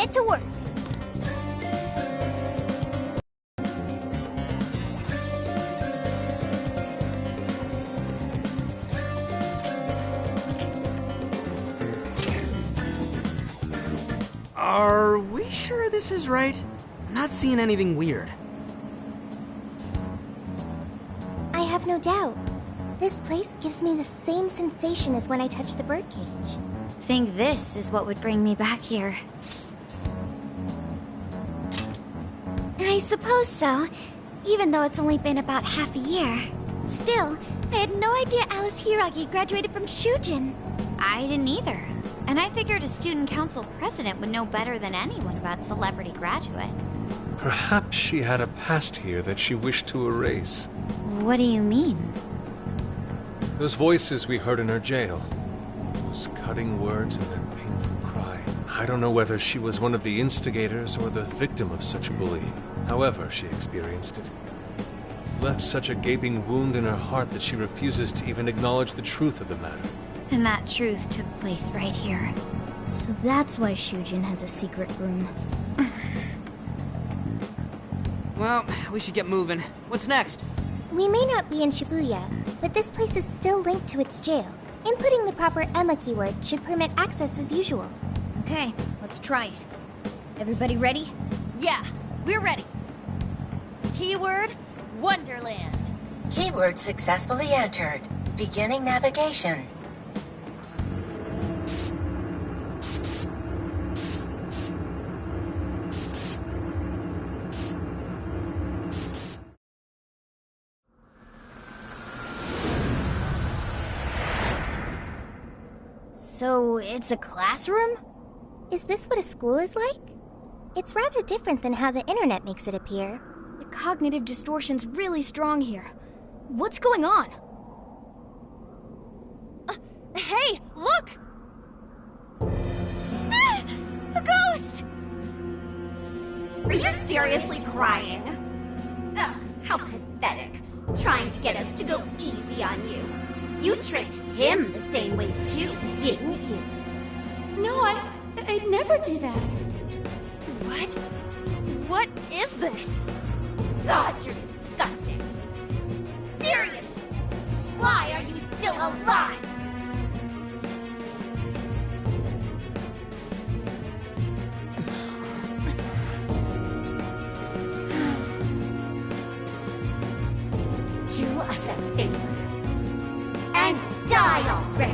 get to work. Are we sure this is right? I'm not seeing anything weird. I have no doubt. This place gives me the same sensation as when I touched the birdcage. Think this is what would bring me back here. I suppose so, even though it's only been about half a year. Still, I had no idea Alice Hiragi graduated from Shujin. I didn't either. And I figured a student council president would know better than anyone about celebrity graduates. Perhaps she had a past here that she wished to erase. What do you mean? Those voices we heard in her jail. Those cutting words and that painful cry. I don't know whether she was one of the instigators or the victim of such bullying. However she experienced it. Left such a gaping wound in her heart that she refuses to even acknowledge the truth of the matter. And that truth took place right here. So that's why Shujin has a secret room. Well, we should get moving. What's next? We may not be in Shibuya, but this place is still linked to its jail. Inputting the proper Emma keyword should permit access as usual. Okay, let's try it. Everybody ready? Yeah, we're ready. Keyword, Wonderland. Keyword successfully entered. Beginning navigation. So, it's a classroom? Is this what a school is like? It's rather different than how the internet makes it appear. The cognitive distortion's really strong here. What's going on? Hey, look! Ah, a ghost! Are you seriously crying? Ugh, how pathetic. Trying to get us to go easy on you. You tricked him the same way too, didn't you? No, I'd never do that. What? What is this? God, you're disgusting. Seriously, why are you still alive? Do us a favor and die already.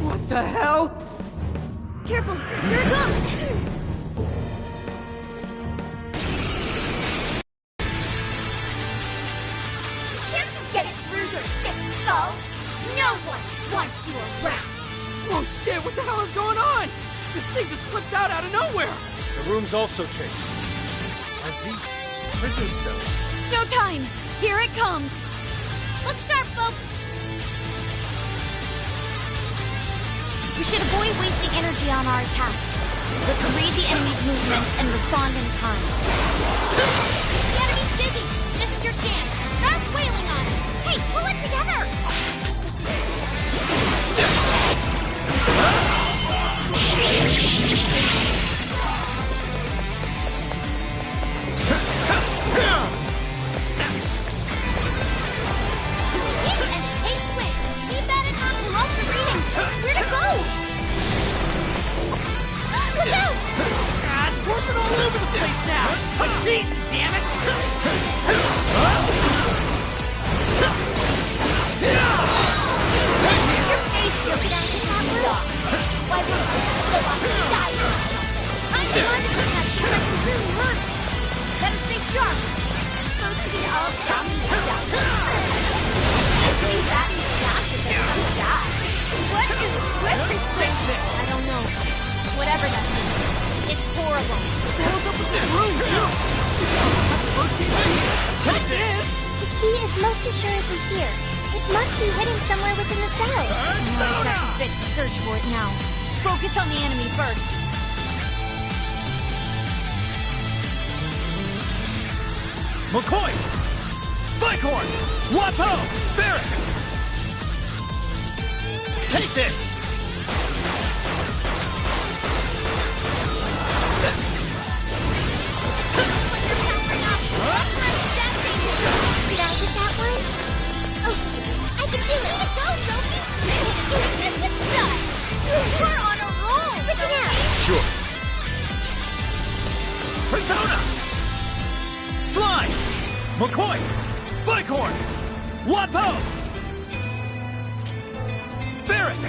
What the hell? Careful, here it comes! Oh shit, what the hell is going on? This thing just flipped out of nowhere! The room's also changed. Are these prison cells? No time! Here it comes! Look sharp, folks! We should avoid wasting energy on our attacks. Let's read the enemy's movements and respond in kind. The enemy's busy! This is your chance! Start wailing on it! Hey, pull it together! Whatever that means. It's horrible. What the hell's up with this room, too? Take this! The key is most assuredly here. It must be hidden somewhere within the cell. I'm not exactly fit to search for it now. Focus on the enemy first. McCoy! Bighorn! Wapo! Barrack! Take this! Did I get that one? Okay, I can do it. Go, Sophie! It's done! We're on a roll! Switching out. Sure. Persona! Slime! McCoy! Bighorn! Wapo! Barrack!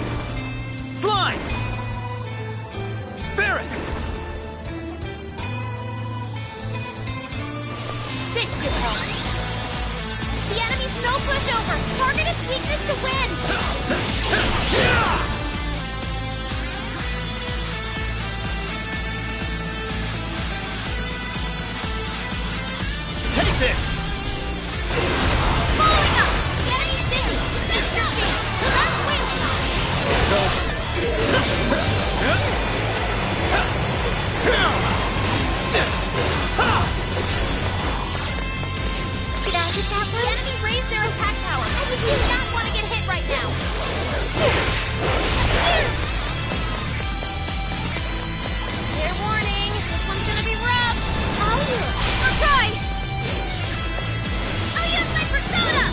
Slime! Barrack! This should help. The enemy's no pushover! Target its weakness to win! Take this! Following up! The enemy's dizzy! That's your chance! Start wailing on it! It's over. Did I get that The one? enemy raised their attack power! We do not want to get hit right now! Fair warning! This one's gonna be rough! I'll try! I'll use my persona!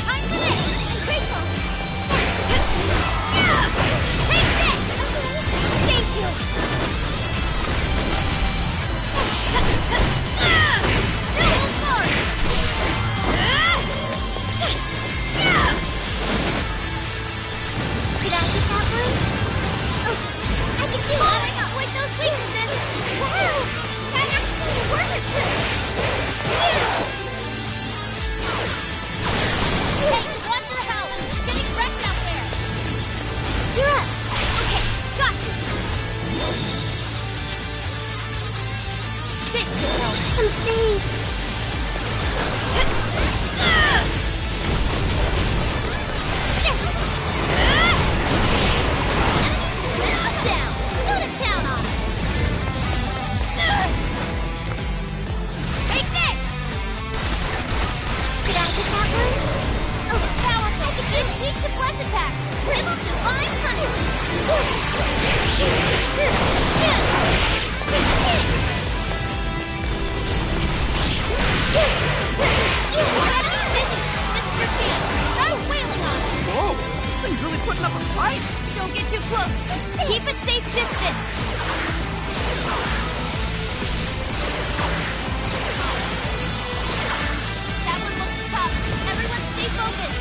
I'm for this! I'm grateful! Take this! Thank you! Did I get that one? Oh, I can do it. Exploit those weaknesses! Wow! That actually worked! Hey, watch your health! You're getting wrecked out there! You're up. Okay, got you! This should help. I'm saved. Down! Go to town on it! Take this! Did I get that one? Oh, powerful! It's weak to bless attacks! Give them divine This is your chance! Start wailing on it! Whoa! This thing's really putting up a fight! Don't get too close. Keep a safe distance. That one looks tough. Everyone stay focused.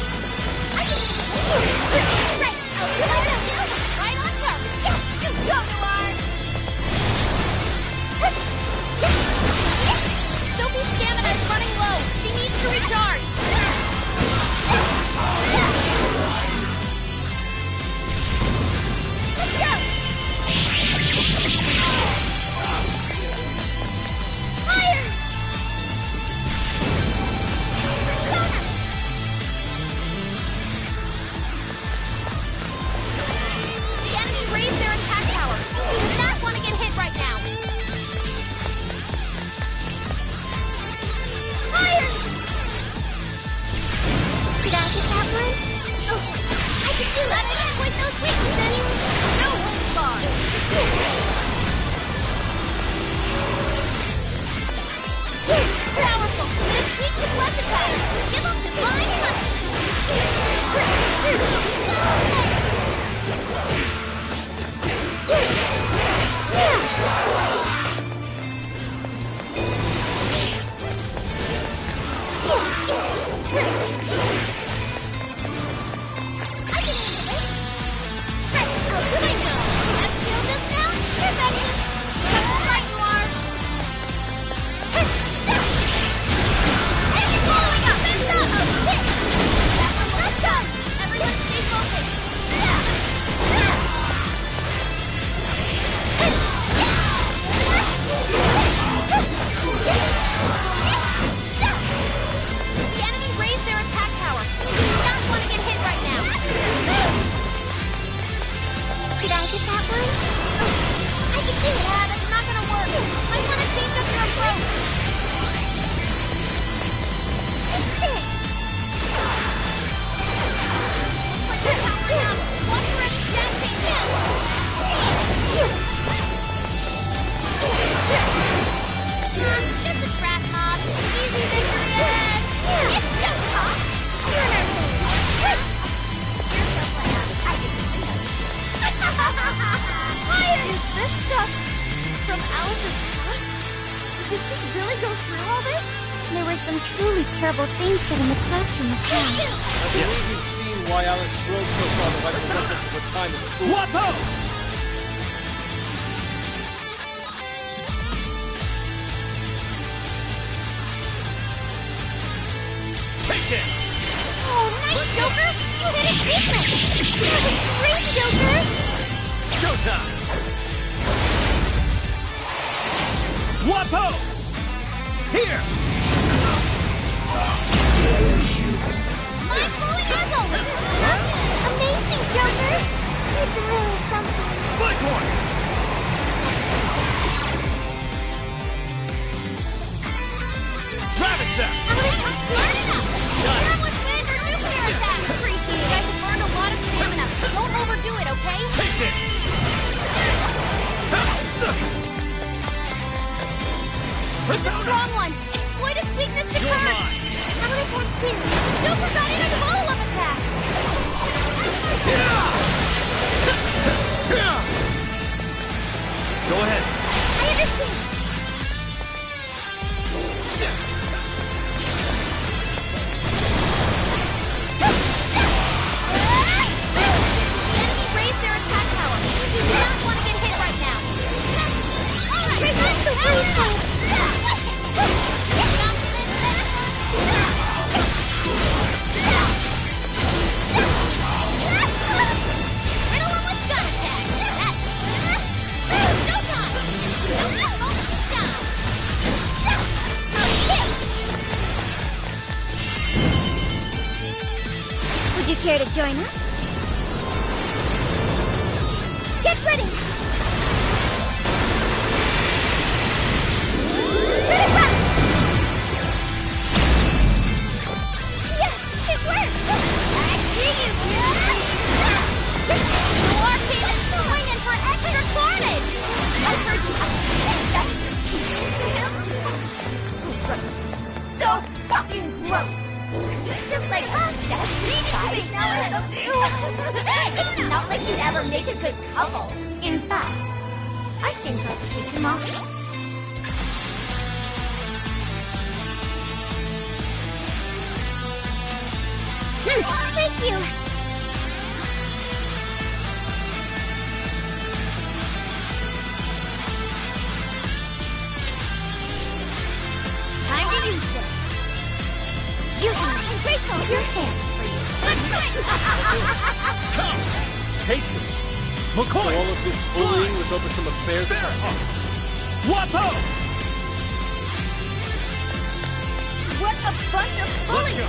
Right on target. You got me, Lard. Sophie's stamina is running low. some truly terrible things said in the classroom as well. I believe you've seen why Alice strove so far to wipe the records of her time at school. Wapo! Take it! Oh, nice, Joker! You hit his weakness! That was great, Joker! Showtime! Wapo! Here! Mind-blowing as always! Amazing, Joker! He's really something. Blackhorn! Rabbit Zap! Everyone's land or nuclear attack! Appreciate it. You guys have burned a lot of stamina. Don't overdo it, okay? Take this! It's a strong one. Exploit its weakness to You're turn. mine. I'm gonna attack too. Joker got in a follow-up attack. Go ahead. I understand. The enemy raised their attack power. You do not want to get hit right now. All right, You're not so brave. Riddle him with gun attack. That's showtime. Don't moment to shine. Would you care to join us? Get ready! Yes, it worked. I see you. War came in swinging for extra carnage. I heard you. So fucking gross! Just like us, It's not like you'd ever make a good couple. In fact, I think I'll take him off. Thank you! Time to use this. Using this. I'm grateful. Your hands for you. Come! Take it! So McCoy! all of this bullying was over some affairs of her heart. Wapo! What a bunch of Let's bullies! go!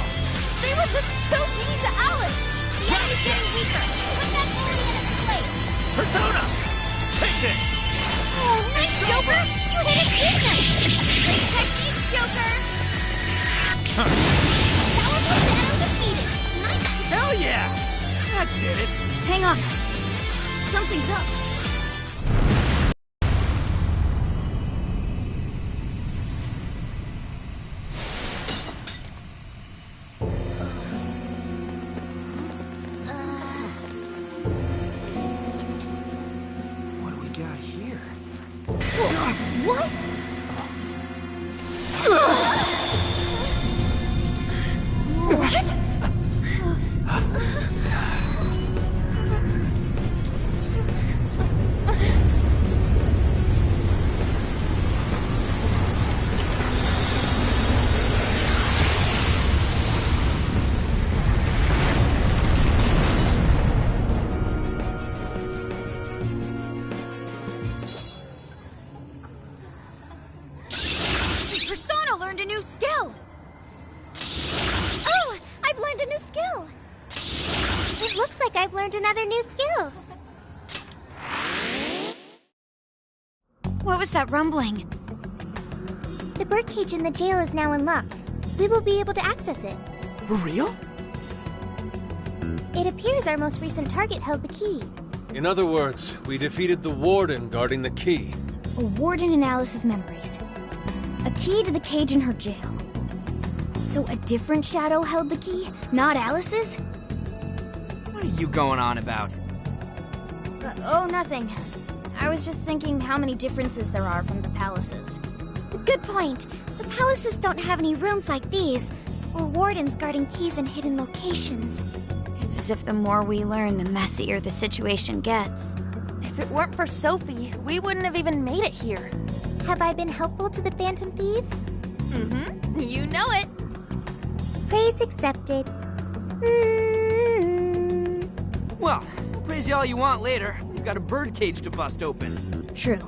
They were just too mean to Alice! The enemy's getting weaker. Put that bully in its place. Persona! Take this! Oh, nice, Joker! You hit its weakness. Great technique, Joker. Powerful shadow defeated. Nice. Hell yeah! That did it! Hang on. Something's up. What do we got here? What? What? Persona learned a new skill. Oh, I've learned a new skill. It looks like I've learned another new skill. What was that rumbling? The birdcage in the jail is now unlocked. We will be able to access it. For real? It appears our most recent target held the key. In other words, we defeated the warden guarding the key. A warden in Alice's memories. A key to the cage in her jail. So a different shadow held the key, not Alice's? What are you going on about? Oh, nothing. I was just thinking how many differences there are from the palaces. Good point. The palaces don't have any rooms like these, or wardens guarding keys in hidden locations. It's as if the more we learn, the messier the situation gets. If it weren't for Sophie, we wouldn't have even made it here. Have I been helpful to the Phantom Thieves? Mm-hmm. You know it. Praise accepted. Well, praise you all you want later. We've got a birdcage to bust open. True.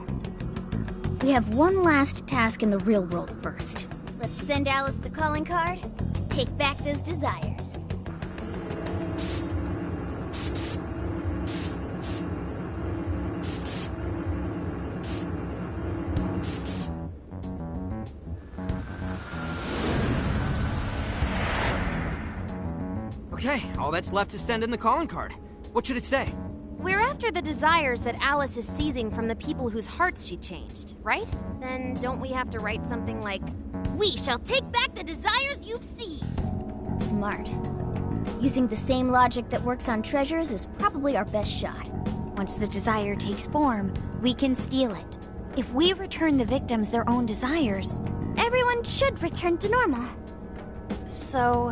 We have one last task in the real world first. Let's send Alice the calling card. Take back those desires. Okay, all that's left is send in the calling card. What should it say? We're after the desires that Alice is seizing from the people whose hearts she changed, right? Then don't we have to write something like, We shall take back the desires you've seized. smart? Using the same logic that works on treasures is probably our best shot. Once the desire takes form, we can steal it. If we return the victims their own desires, Everyone should return to normal. So,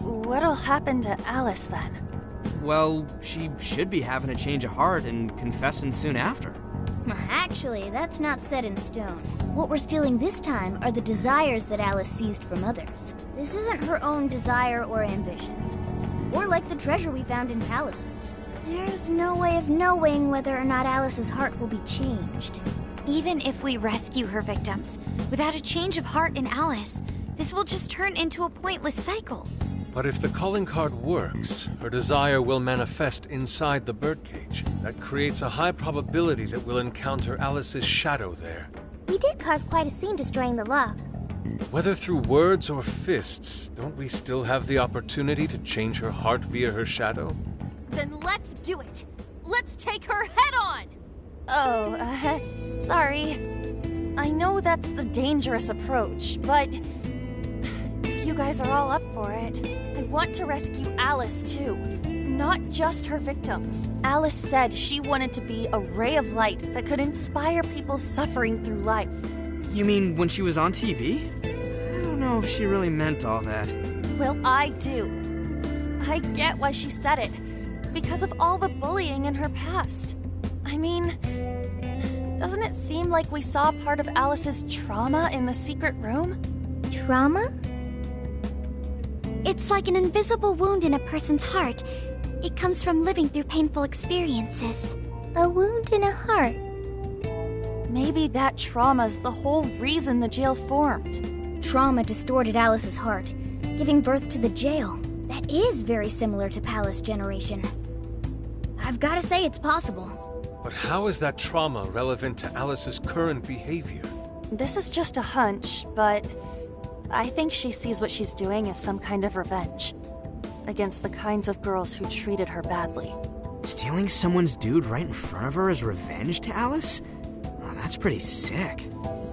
what'll happen to Alice then? Well, she should be having a change of heart and confessing soon after. actually, that's not set in stone. What we're stealing this time are the desires that Alice seized from others. This isn't her own desire or ambition. Or like the treasure we found in palaces. There's no way of knowing whether or not Alice's heart will be changed. Even if we rescue her victims, without a change of heart in Alice, this will just turn into a pointless cycle. But if the calling card works, her desire will manifest inside the birdcage. That creates a high probability that we'll encounter Alice's shadow there. We did cause quite a scene destroying the lock. Whether through words or fists, don't we still have the opportunity to change her heart via her shadow? Then let's do it. Let's take her head on! Oh, sorry. I know that's the dangerous approach, but if you guys are all up for it, I want to rescue Alice too. Not just her victims. Alice said she wanted to be a ray of light that could inspire people suffering through life. You mean when she was on TV? I don't know if she really meant all that. Well, I do. I get why she said it. Because of all the bullying in her past. I mean, doesn't it seem like we saw part of Alice's trauma in the secret room? Trauma? It's like an invisible wound in a person's heart. It comes from living through painful experiences. A wound in a heart. Maybe that trauma's the whole reason the jail formed. Trauma distorted Alice's heart, giving birth to the jail. That is very similar to Palace Generation. I've got to say it's possible. But how is that trauma relevant to Alice's current behavior? This is just a hunch, but I think she sees what she's doing as some kind of revenge against the kinds of girls who treated her badly. Stealing someone's dude right in front of her as revenge to Alice? Oh, that's pretty sick.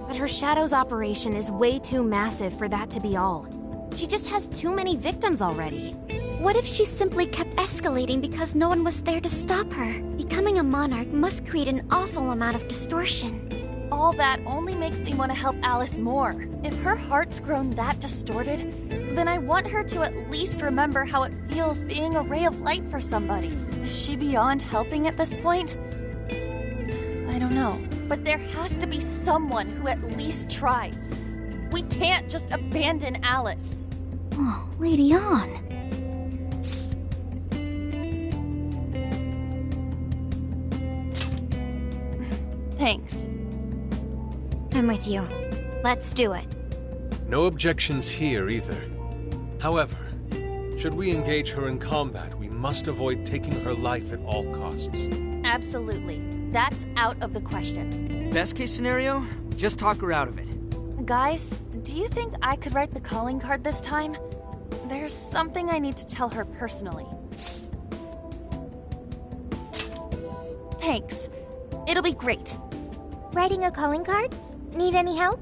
But her Shadow's operation is way too massive for that to be all. She just has too many victims already. What if she simply kept escalating because no one was there to stop her? Becoming a monarch must create an awful amount of distortion. All that only makes me want to help Alice more. If her heart's grown that distorted, then I want her to at least remember how it feels being a ray of light for somebody. Is she beyond helping at this point? I don't know. But there has to be someone who at least tries. We can't just abandon Alice. Oh, Lady On. Thanks. I'm with you. Let's do it. No objections here either. However, should we engage her in combat, we must avoid taking her life at all costs. Absolutely. That's out of the question. Best case scenario, just talk her out of it. Guys, do you think I could write the calling card this time? There's something I need to tell her personally. Thanks. It'll be great. Writing a calling card? Need any help?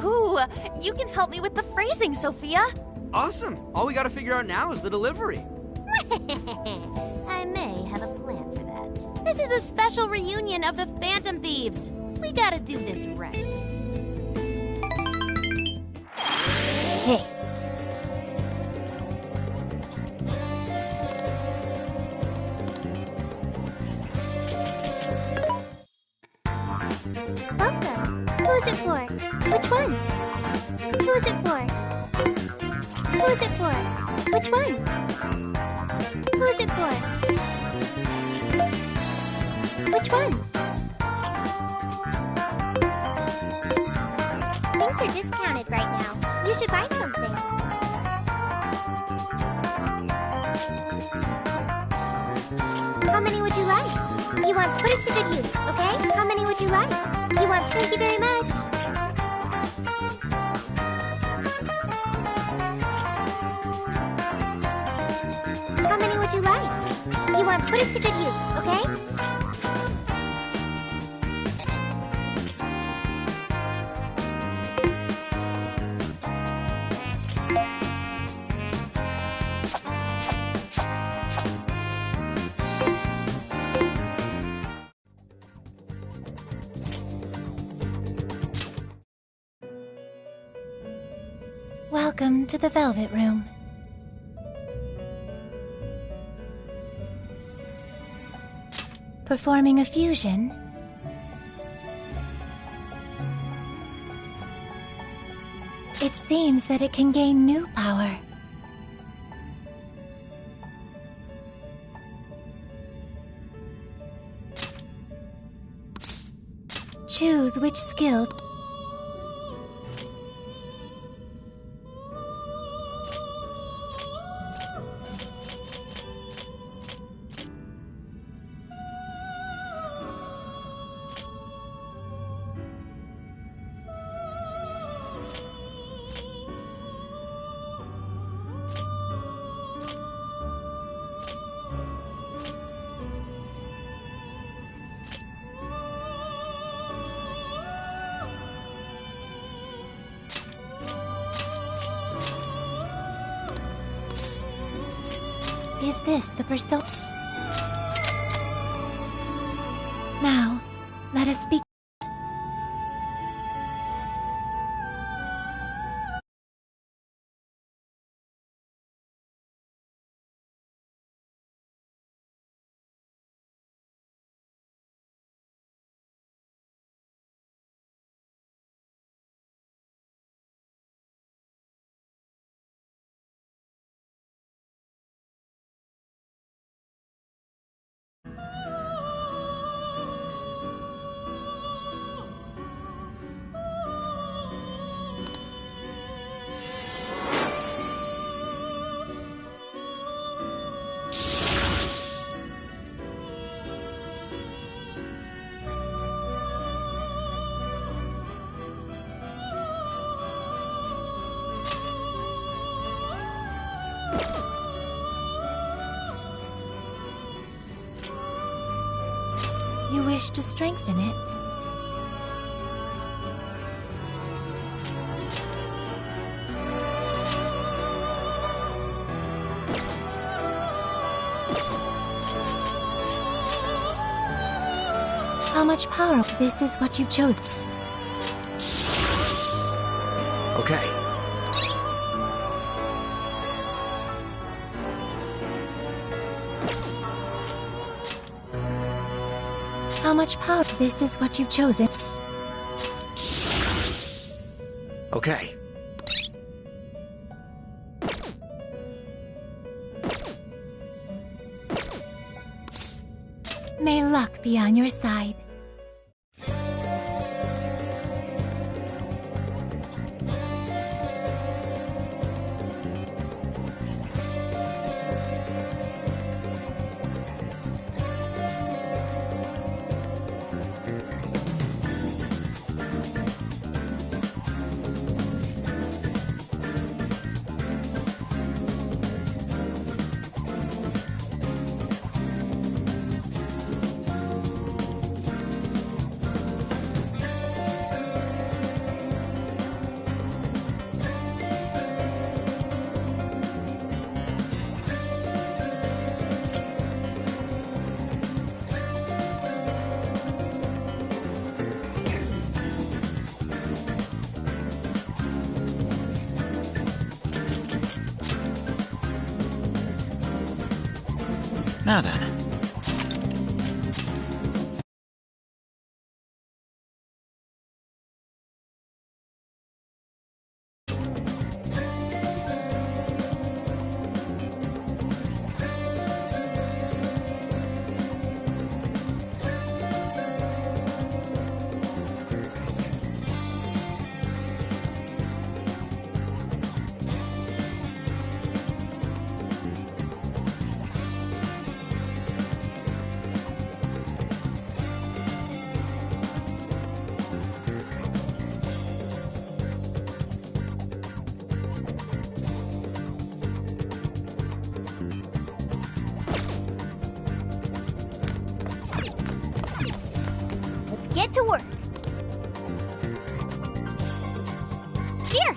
Ooh, you can help me with the phrasing, Sophia. Awesome. All we gotta figure out now is the delivery. I may have a plan for that. This is a special reunion of the Phantom Thieves. We gotta do this right. Okay. Welcome. Who's it for? Which one? Who's it for? Who's it for? Which one? Who's it for? Which one? Things are discounted right now. You should buy something. How many would you like? You want put it to good use, okay? How many would you like? You want thank you very much. How many would you like? You want put it to good use, okay? Welcome to the Velvet Room. Performing a fusion. It seems that it can gain new power. Choose which skill. Is this the persona? Now, let us speak. You wish to strengthen it? How much power? This is what you've chosen. Okay. How much power? This is what you've chosen. Okay. May luck be on your side. Now then. Let's get to work. Here!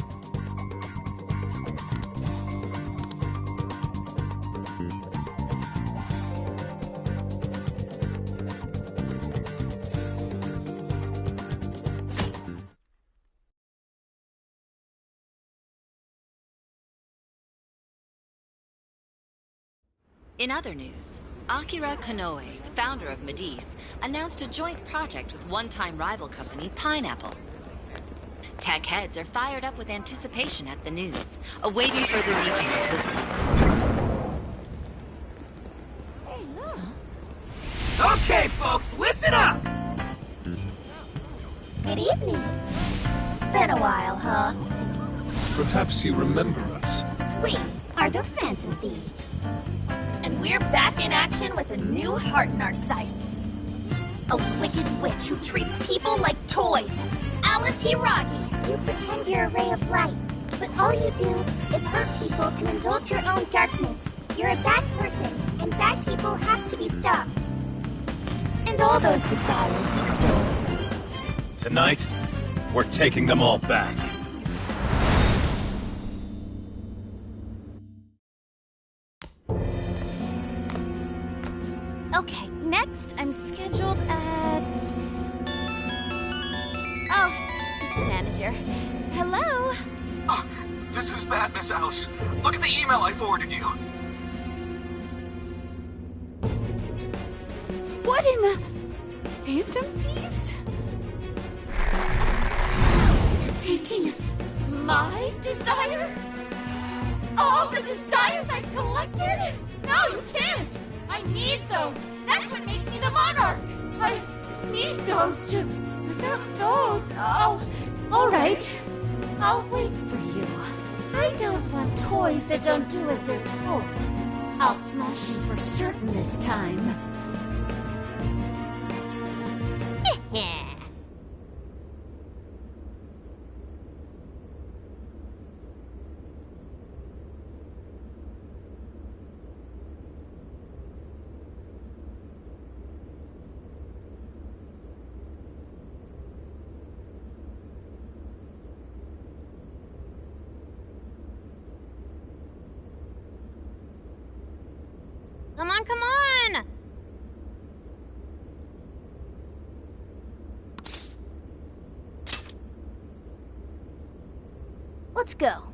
In other news, Akira Konoe, founder of Medivh, announced a joint project with one-time rival company Pineapple. Tech heads are fired up with anticipation at the news, awaiting further details with Hey, look. Okay, folks, listen up! Good evening. Been a while, huh? Perhaps you remember us. We are the Phantom Thieves. And we're back in action with a new heart in our sights. A wicked witch who treats people like toys. Alice Hiragi. You pretend you're a ray of light, but all you do is hurt people to indulge your own darkness. You're a bad person, and bad people have to be stopped. And all those desires you stole. Tonight, we're taking them all back. Okay, next I'm scheduled at... Oh, it's the manager. Hello? Oh, this is bad, Miss Alice. Look at the email I forwarded you. What in the... Phantom Thieves? Taking my desire? All the desires I've collected? No, you can't! I need those! That's what makes me the monarch! I need those to... Without those, alright. I'll wait for you. I don't want toys that don't do as they're told. I'll smash you for certain this time. Come on, come on! Let's go.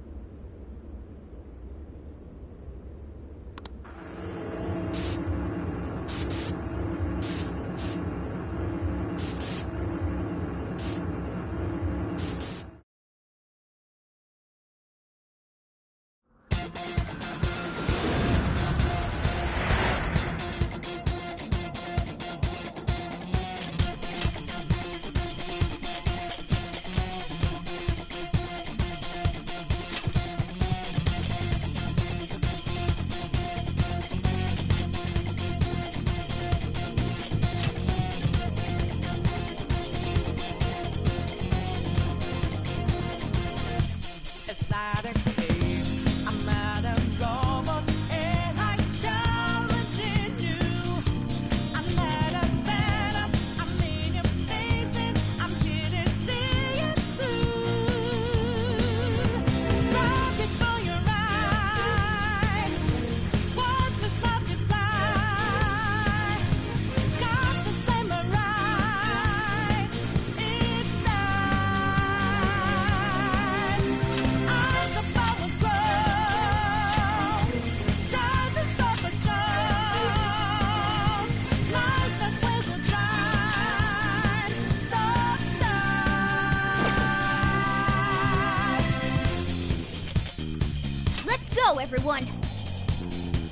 everyone.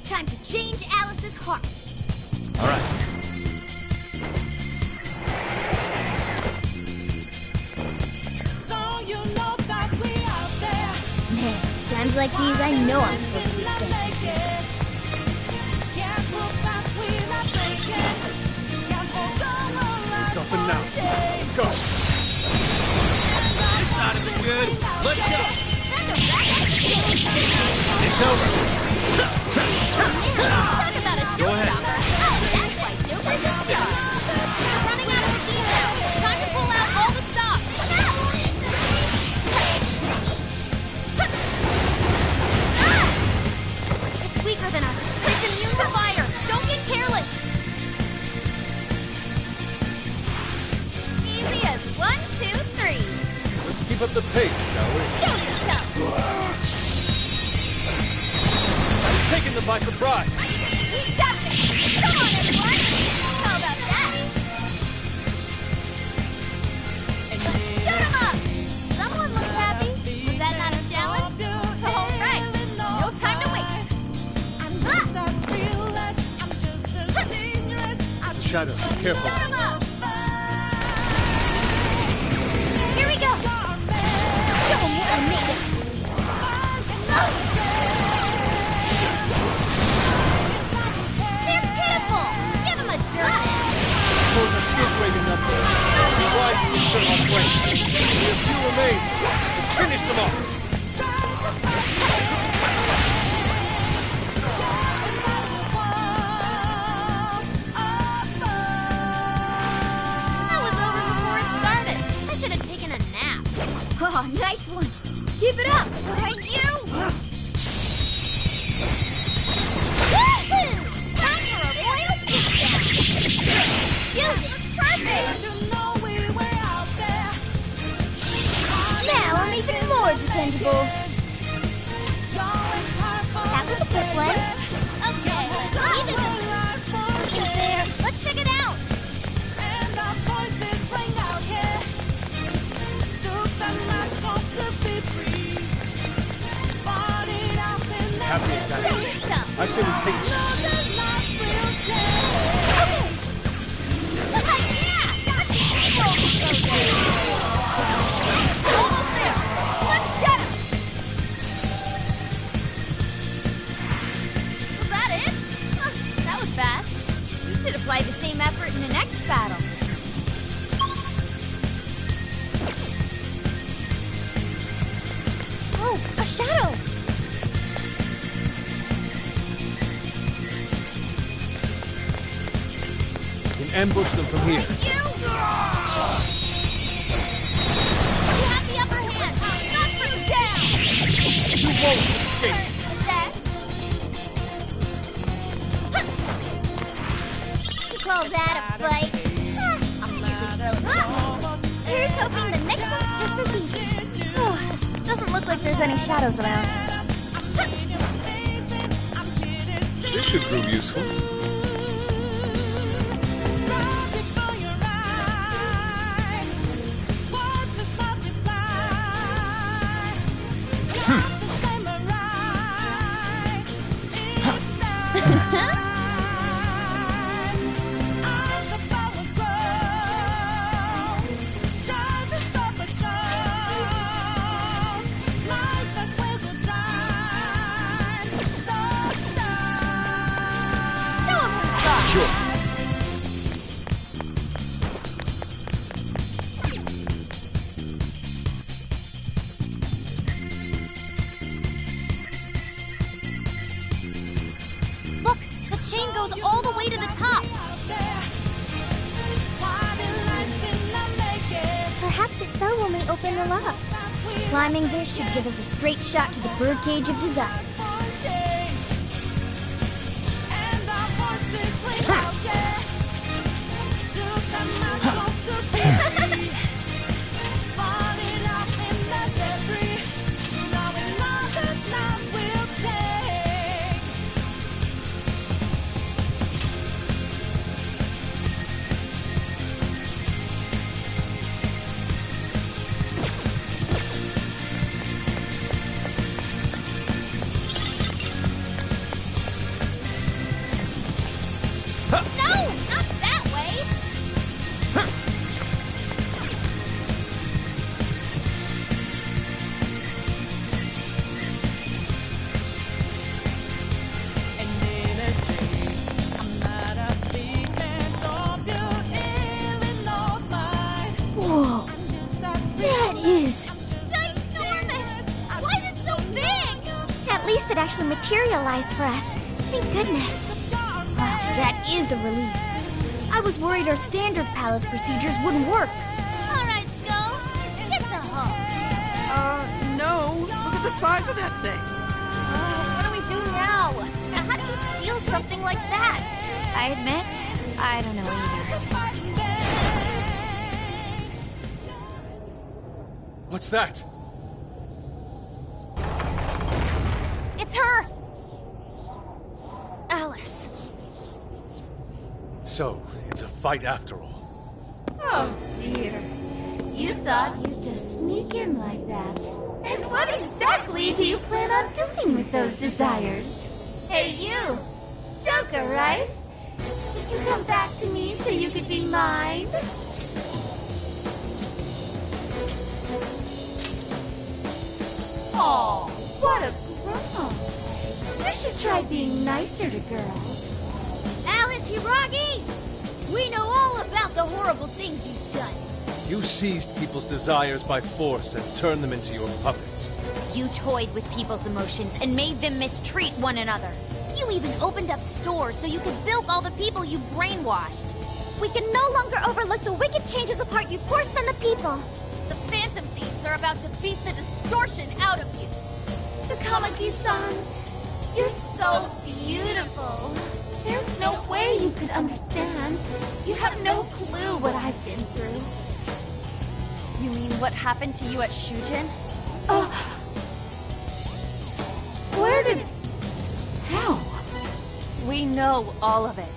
Time to change Alice's heart. All right. Man, it's times like these I know I'm supposed to be thankful. Nothing now. Let's go. This side of it good. Let's go. It's over. Talk about a Go ahead. showstopper. That's why Joker's in charge. We're running out of steam now. Time to pull out all the stops. It's weaker than us. It's immune to fire. Don't get careless. Easy as 1, 2, 3. Let's keep up the pace, shall we? Show yourself. Taking them by surprise. We got this. Come on, everyone. How about that? Shoot 'em up. Someone looks happy. Was that not a challenge? All right, no time to waste. Shadow, careful. Shoot 'em up. Here we go. Show 'em what we're made of. They're pitiful. Give 'em a dirt nap. Those are still great enough. Be wise to insert our strength. We have few remain. Finish them off. That was over before it started. I should have taken a nap. Oh, nice one. Keep it up. Right, you! Woohoo! Time for a royal beatdown! Dude, it's perfect! Now I'm even more dependable. That was a quick one. Okay, let's keep it going. Is there? Let's check it out! Happy at that. Show yourself! I say we take this. Yeah! Let's steamroll these guys! Almost there. Let's get him. Was that it? Huh, that was fast. We should apply the same effort in the next battle. Oh, a shadow. We can ambush them from here. You have the upper hand! Knock them down! You won't escape. You call that a fight? I'll nearly throw it. Here's hoping the next one's just as easy. Doesn't look like there's any shadows around. This should prove useful. Look, the chain goes all the way to the top. Perhaps it fell when we opened the lock. Climbing this should give us a straight shot to the birdcage of desires. actually materialized for us. Thank goodness. That is a relief. I was worried our standard palace procedures wouldn't work. All right, Skull. Get to home. No. Look at the size of that thing. What do we do now? How do you steal something like that? I admit, I don't know either. What's that? It's her! Alice. So, it's a fight after all. Oh dear. You thought you'd just sneak in like that. And what exactly do you plan on doing with those desires? Hey you! Joker, right? Did you come back to me so you could be mine? Oh, what a grown. You should try being nicer to girls. Alice Hiragi! We know all about the horrible things you've done. You seized people's desires by force and turned them into your puppets. You toyed with people's emotions and made them mistreat one another. You even opened up stores so you could bilk all the people you brainwashed. We can no longer overlook the wicked changes apart you forced on the people. The Phantom Thieves are about to beat the distortion out of you. Takamaki-san, you're so beautiful. There's no way you could understand. You have no clue what I've been through. You mean what happened to you at Shujin? Where did... How? We know all of it.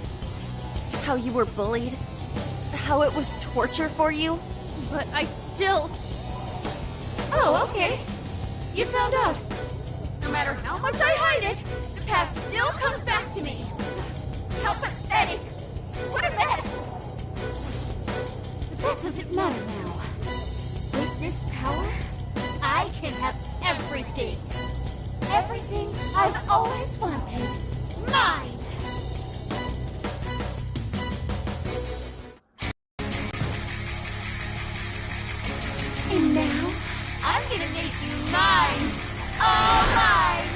How you were bullied. How it was torture for you. But I still... Oh, okay. You found out. No matter how much I hide it, the past still comes back to me. How pathetic. What a mess. But that doesn't matter now. With this power, I can have everything. Everything I've always wanted. Mine! And now, I'm gonna make you mine! All mine!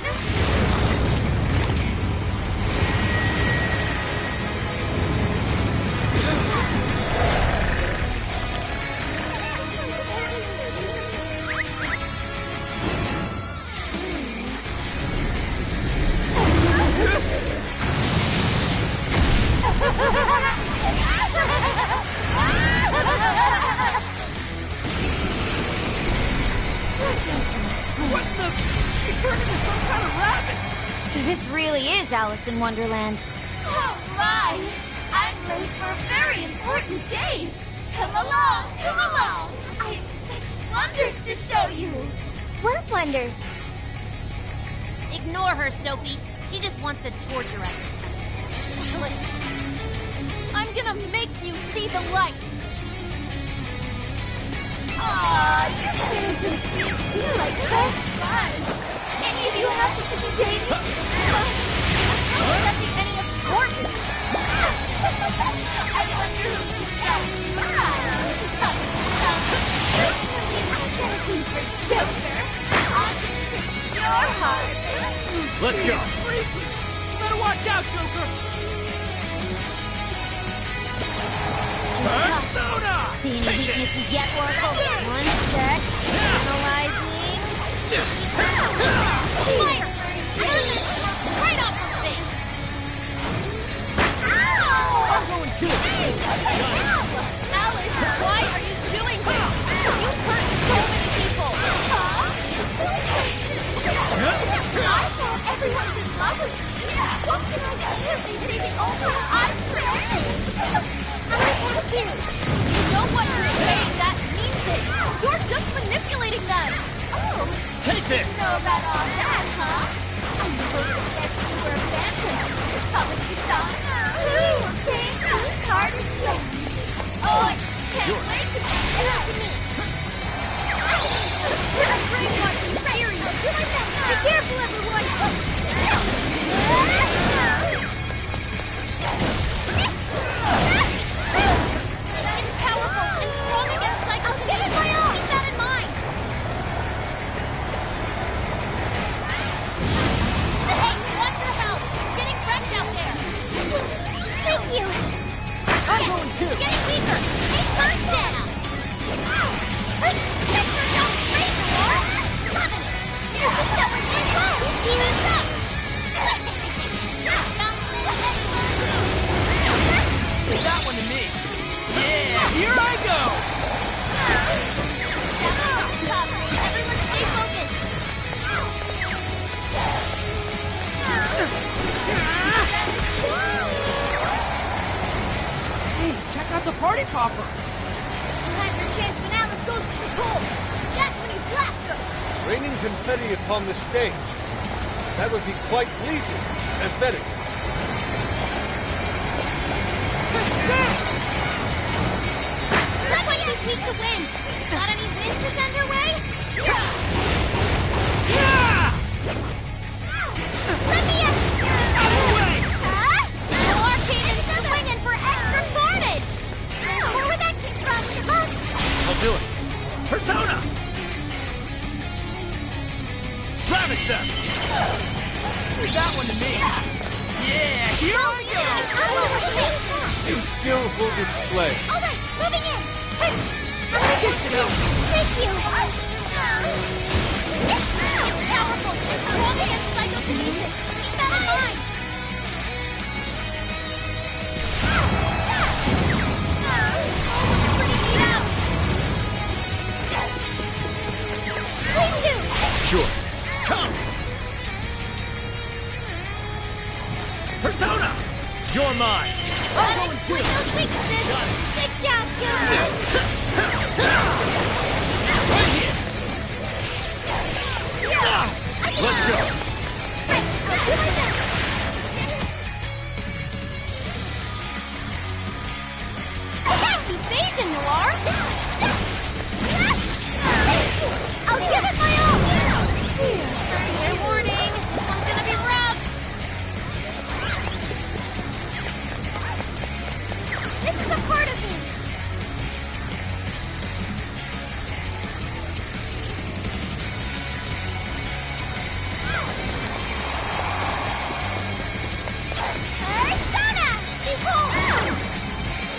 What the? She turned into some kind of rabbit! So this really is Alice in Wonderland. Oh my! I'm late for a very important date! Come along, come along! I have such wonders to show you! What wonders? Ignore her, Sophie. She just wants to torture us or something. Alice, I'm gonna make you see the light! Aw, you're fancy like best buds! Any of you happen to be dating? Accepting any of your business! I wonder who you got mine! Personally, I've got a thing for Joker. I'm gonna take your heart. Let's go. Freaky! You better watch out, Joker! Persona! See any weaknesses yet, Oracle? One sec. Analyzing. Fire! Elements! Right off her face! Ow! I'm going too! Alice, why are you doing this? You hurt so many people! I thought everyone's in love with me. What can I do? They say the only I'm free. I'm attacking. You know what you're saying? That means it! You're just manipulating them! Oh, Take this! know about all that, huh? I'm supposed to guess you were a phantom. Probably-san. Who will change whose heart is yours? Oh, I can't wait to get it to me. I'm brainwashing serious! Be careful, everyone! It's powerful and strong against psychic disease. Keep that in mind. popper! You'll have your chance when Alice goes for the goal. That's when you blast her. Raining confetti upon the stage. That would be quite pleasing. Aesthetic. Looks like she's weak to wind. Got any wind to send her way? Let me in! More cannons are swinging for extra carnage! There's more where that came from! I'll do it. Persona! Gravity! Leave that one to me! Yeah, here I go! A skillful display. Alright, moving in! Additional! Thank you! Powerful and strong against psychokinesis! Keep that in mind! Pretty beat up! Please do! Sure. Come! Persona! You're mine! Unexplain those weaknesses! Good job, Junior! Right here! Let's go! Right, I'll do my best! Fast evasion, Noir! I'll give it my all! Fair warning, this one's gonna be rough! This is a part of me! Persona! Behold!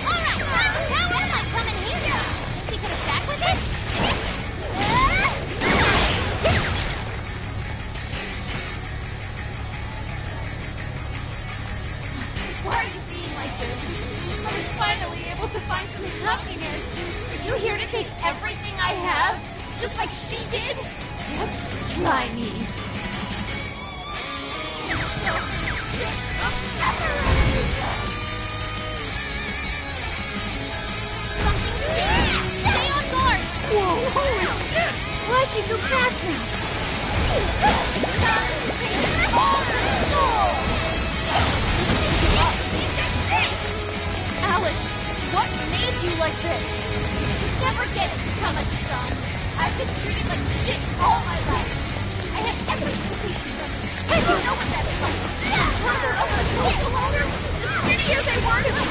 Alright, how am I coming here? Think we could attack with it? Why are you being like this? I was finally able to find some happiness. Are you here to take everything I have? Just like she did? Just try me. So sick of separating. Something's changing! Stay on guard! Whoa, holy shit! Why is she so fast now? It's time to take all the soul! Alice, what made you like this? Never get it to come as a son. I've been treated like shit all my life. I had everything taken from me. I don't know what that's like. The further up the social ladder, the shittier they were to me.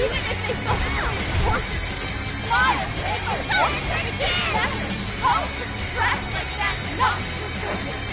Even if they saw someone torture me, smile and go, what did they do? All for trash like that, not deserve it.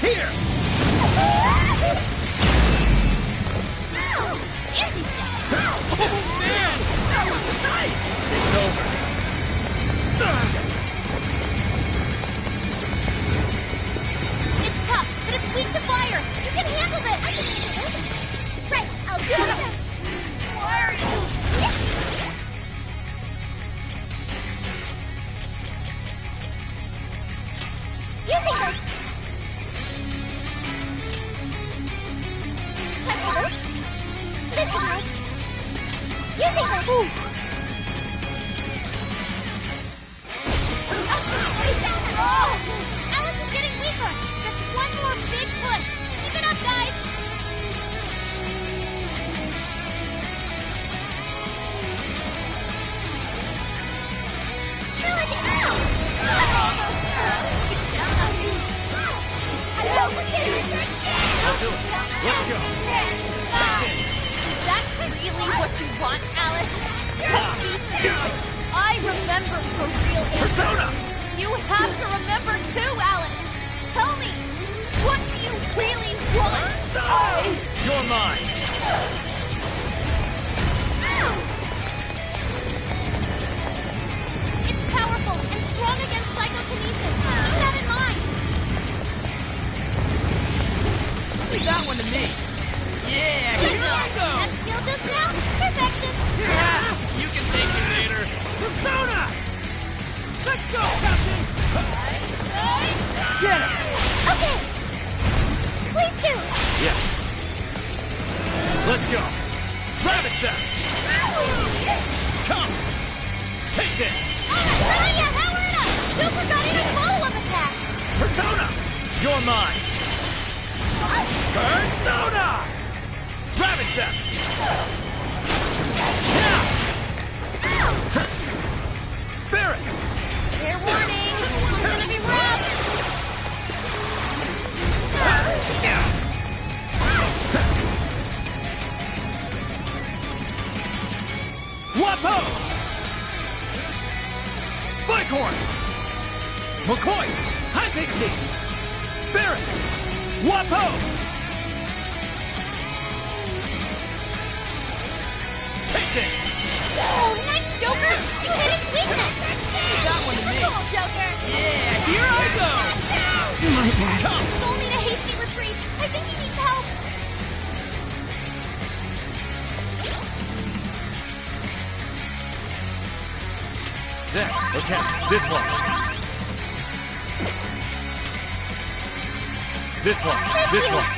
Here! Easy step. Oh, man! That was tight! It's over. It's tough, but it's weak to fire. You can handle this. I can handle this. Right, I'll do this. Why are you? Using this. Time for this. This should work. Using this. Ooh. Oh! Alice is getting weaker. Just one more big push. Keep it up, guys. Still in the air. Let's do it. Let's go. Is that really what you want, Alice? Don't be stupid. I remember your real answer. Persona! You have to remember too, Alice. Tell me, what do you really want? You're mine. It's powerful and strong against psychokinesis. Keep that in mind. Leave that one to me. Yeah, here I go. That skill just now? Perfection. Yeah, you can thank me later. Persona! Let's go, Captain! Get it! Okay. Please do. Yeah. Let's go. Rabbit set! Come! Take this! Alright, not yet. Power it up. Super got in a follow-up attack. Persona! You're mine! Persona! Rabbit set! Yeah! Barret! Fair warning. This one's gonna be rough. Wapo! Bighorn! McCoy! Hi, Pixie! Barret! Wapo! Take this! Oh, nice, Joker. You hit its weakness. That one to me. Cool, Joker. Yeah, here I go! My bad. Come! Skull need a hasty retreat. I think he needs help. There, okay, this one. This one, this one.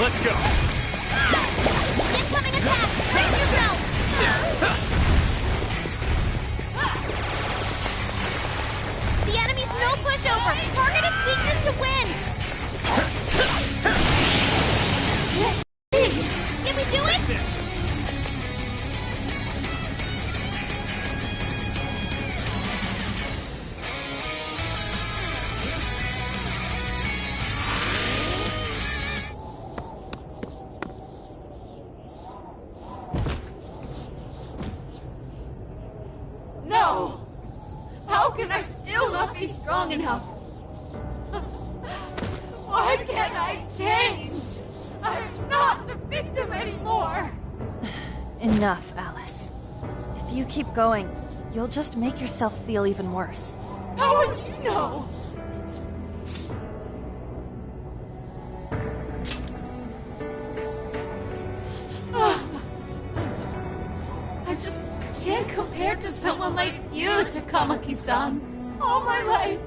Let's go. Incoming attack. Brace yourself. The enemy's no pushover. Target its weakness to wind. Did we do it? No! How can I still not be strong enough? Why can't I change? I'm not the victim anymore! Enough, Alice. If you keep going, you'll just make yourself feel even worse. How would you know? I just can't compare to someone like you, Takamaki-san. All my life,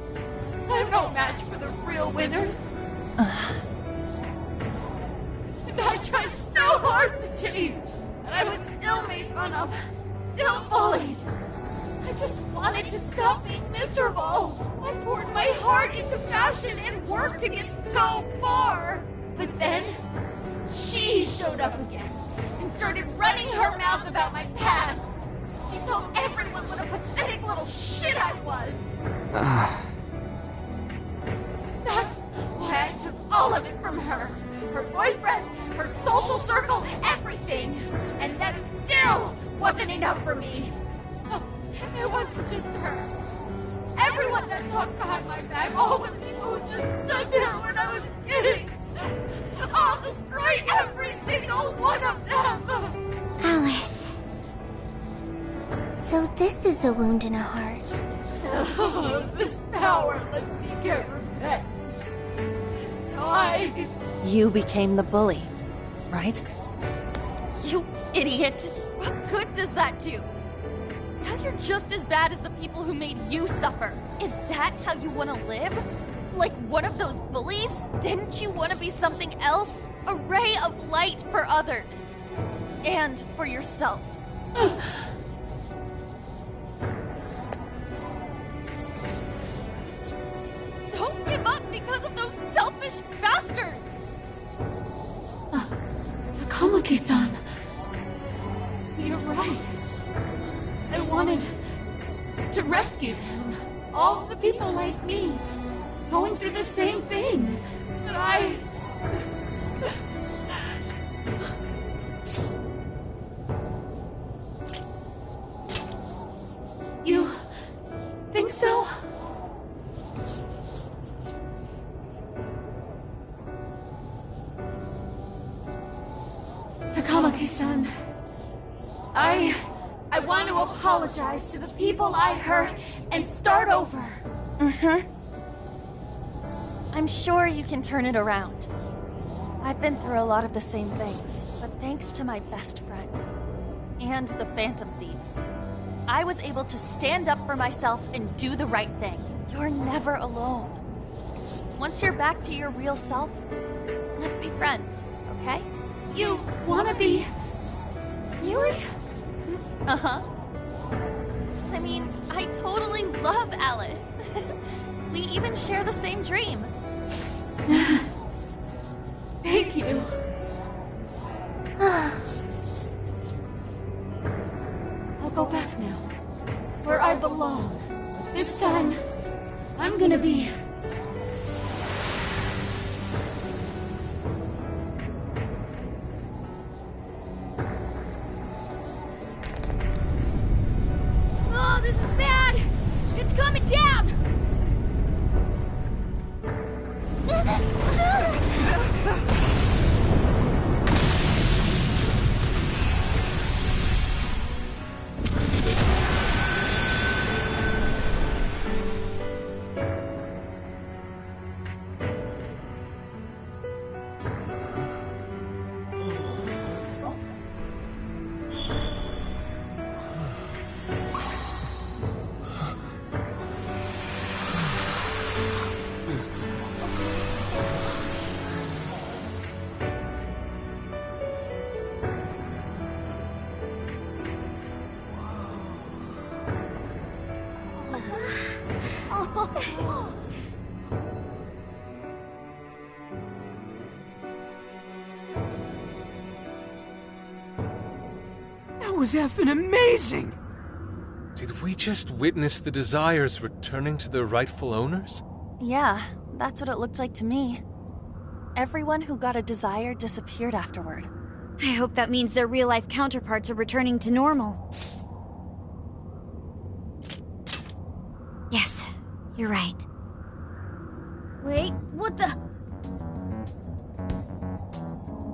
I'm no match for the real winners. And I tried so hard to change, and I was still made fun of, still bullied. I just wanted to stop being miserable. I poured my heart into fashion and worked to get so far. But then, she showed up again and started running her mouth about my past. She told everyone what a pathetic little shit I was. That's why I took all of it from her. Her boyfriend, her social circle, everything. And that still wasn't enough for me. It wasn't just her. everyone that talked behind my back, all the people who just stood there when I was kidding. I'll destroy every single one of them! Alice. So this is a wound in a heart. Oh, this power lets me get revenge. So You became the bully, right? You idiot! What good does that do? Now you're just as bad as the people who made you suffer. Is that how you want to live? Like one of those bullies? Didn't you want to be something else? A ray of light for others. And for yourself. Don't give up because of those selfish bastards! Takamaki-san. You're right. I wanted to rescue them. All the people like me, going through the same thing. But I... You think so? Takamaki-san, I want to apologize to the people I hurt and start over. Mm-hmm. I'm sure you can turn it around. I've been through a lot of the same things, but thanks to my best friend and the Phantom Thieves, I was able to stand up for myself and do the right thing. You're never alone. Once you're back to your real self, let's be friends, okay? You wanna be... Really? Uh-huh. I mean, I totally love Alice. We even share the same dream. Thank you. I'll go back now, where I belong. But this time, I'm gonna be... Oh, this is bad! It's coming down! That was effing amazing! Did we just witness the Desires returning to their rightful owners? Yeah, that's what it looked like to me. Everyone who got a desire disappeared afterward. I hope that means their real-life counterparts are returning to normal. Yes, you're right. Wait, what the...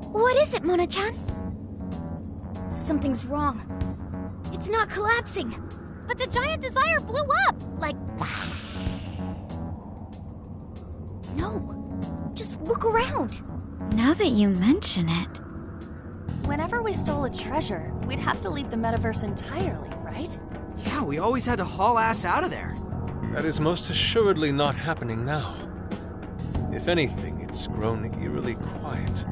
What is it, Mona-chan? Something's wrong. It's not collapsing. But the giant desire blew up! Like... No. Just look around. Now that you mention it... Whenever we stole a treasure, we'd have to leave the metaverse entirely, right? Yeah, we always had to haul ass out of there. That is most assuredly not happening now. If anything, it's grown eerily quiet.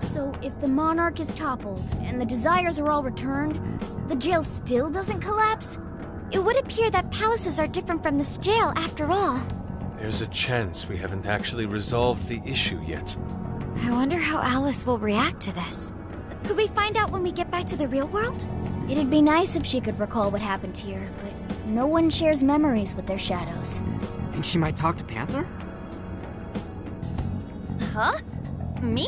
So if the Monarch is toppled, and the Desires are all returned, the jail still doesn't collapse? It would appear that palaces are different from this jail after all. There's a chance we haven't actually resolved the issue yet. I wonder how Alice will react to this. Could we find out when we get back to the real world? It'd be nice if she could recall what happened here, but no one shares memories with their shadows. Think she might talk to Panther? Huh? Me?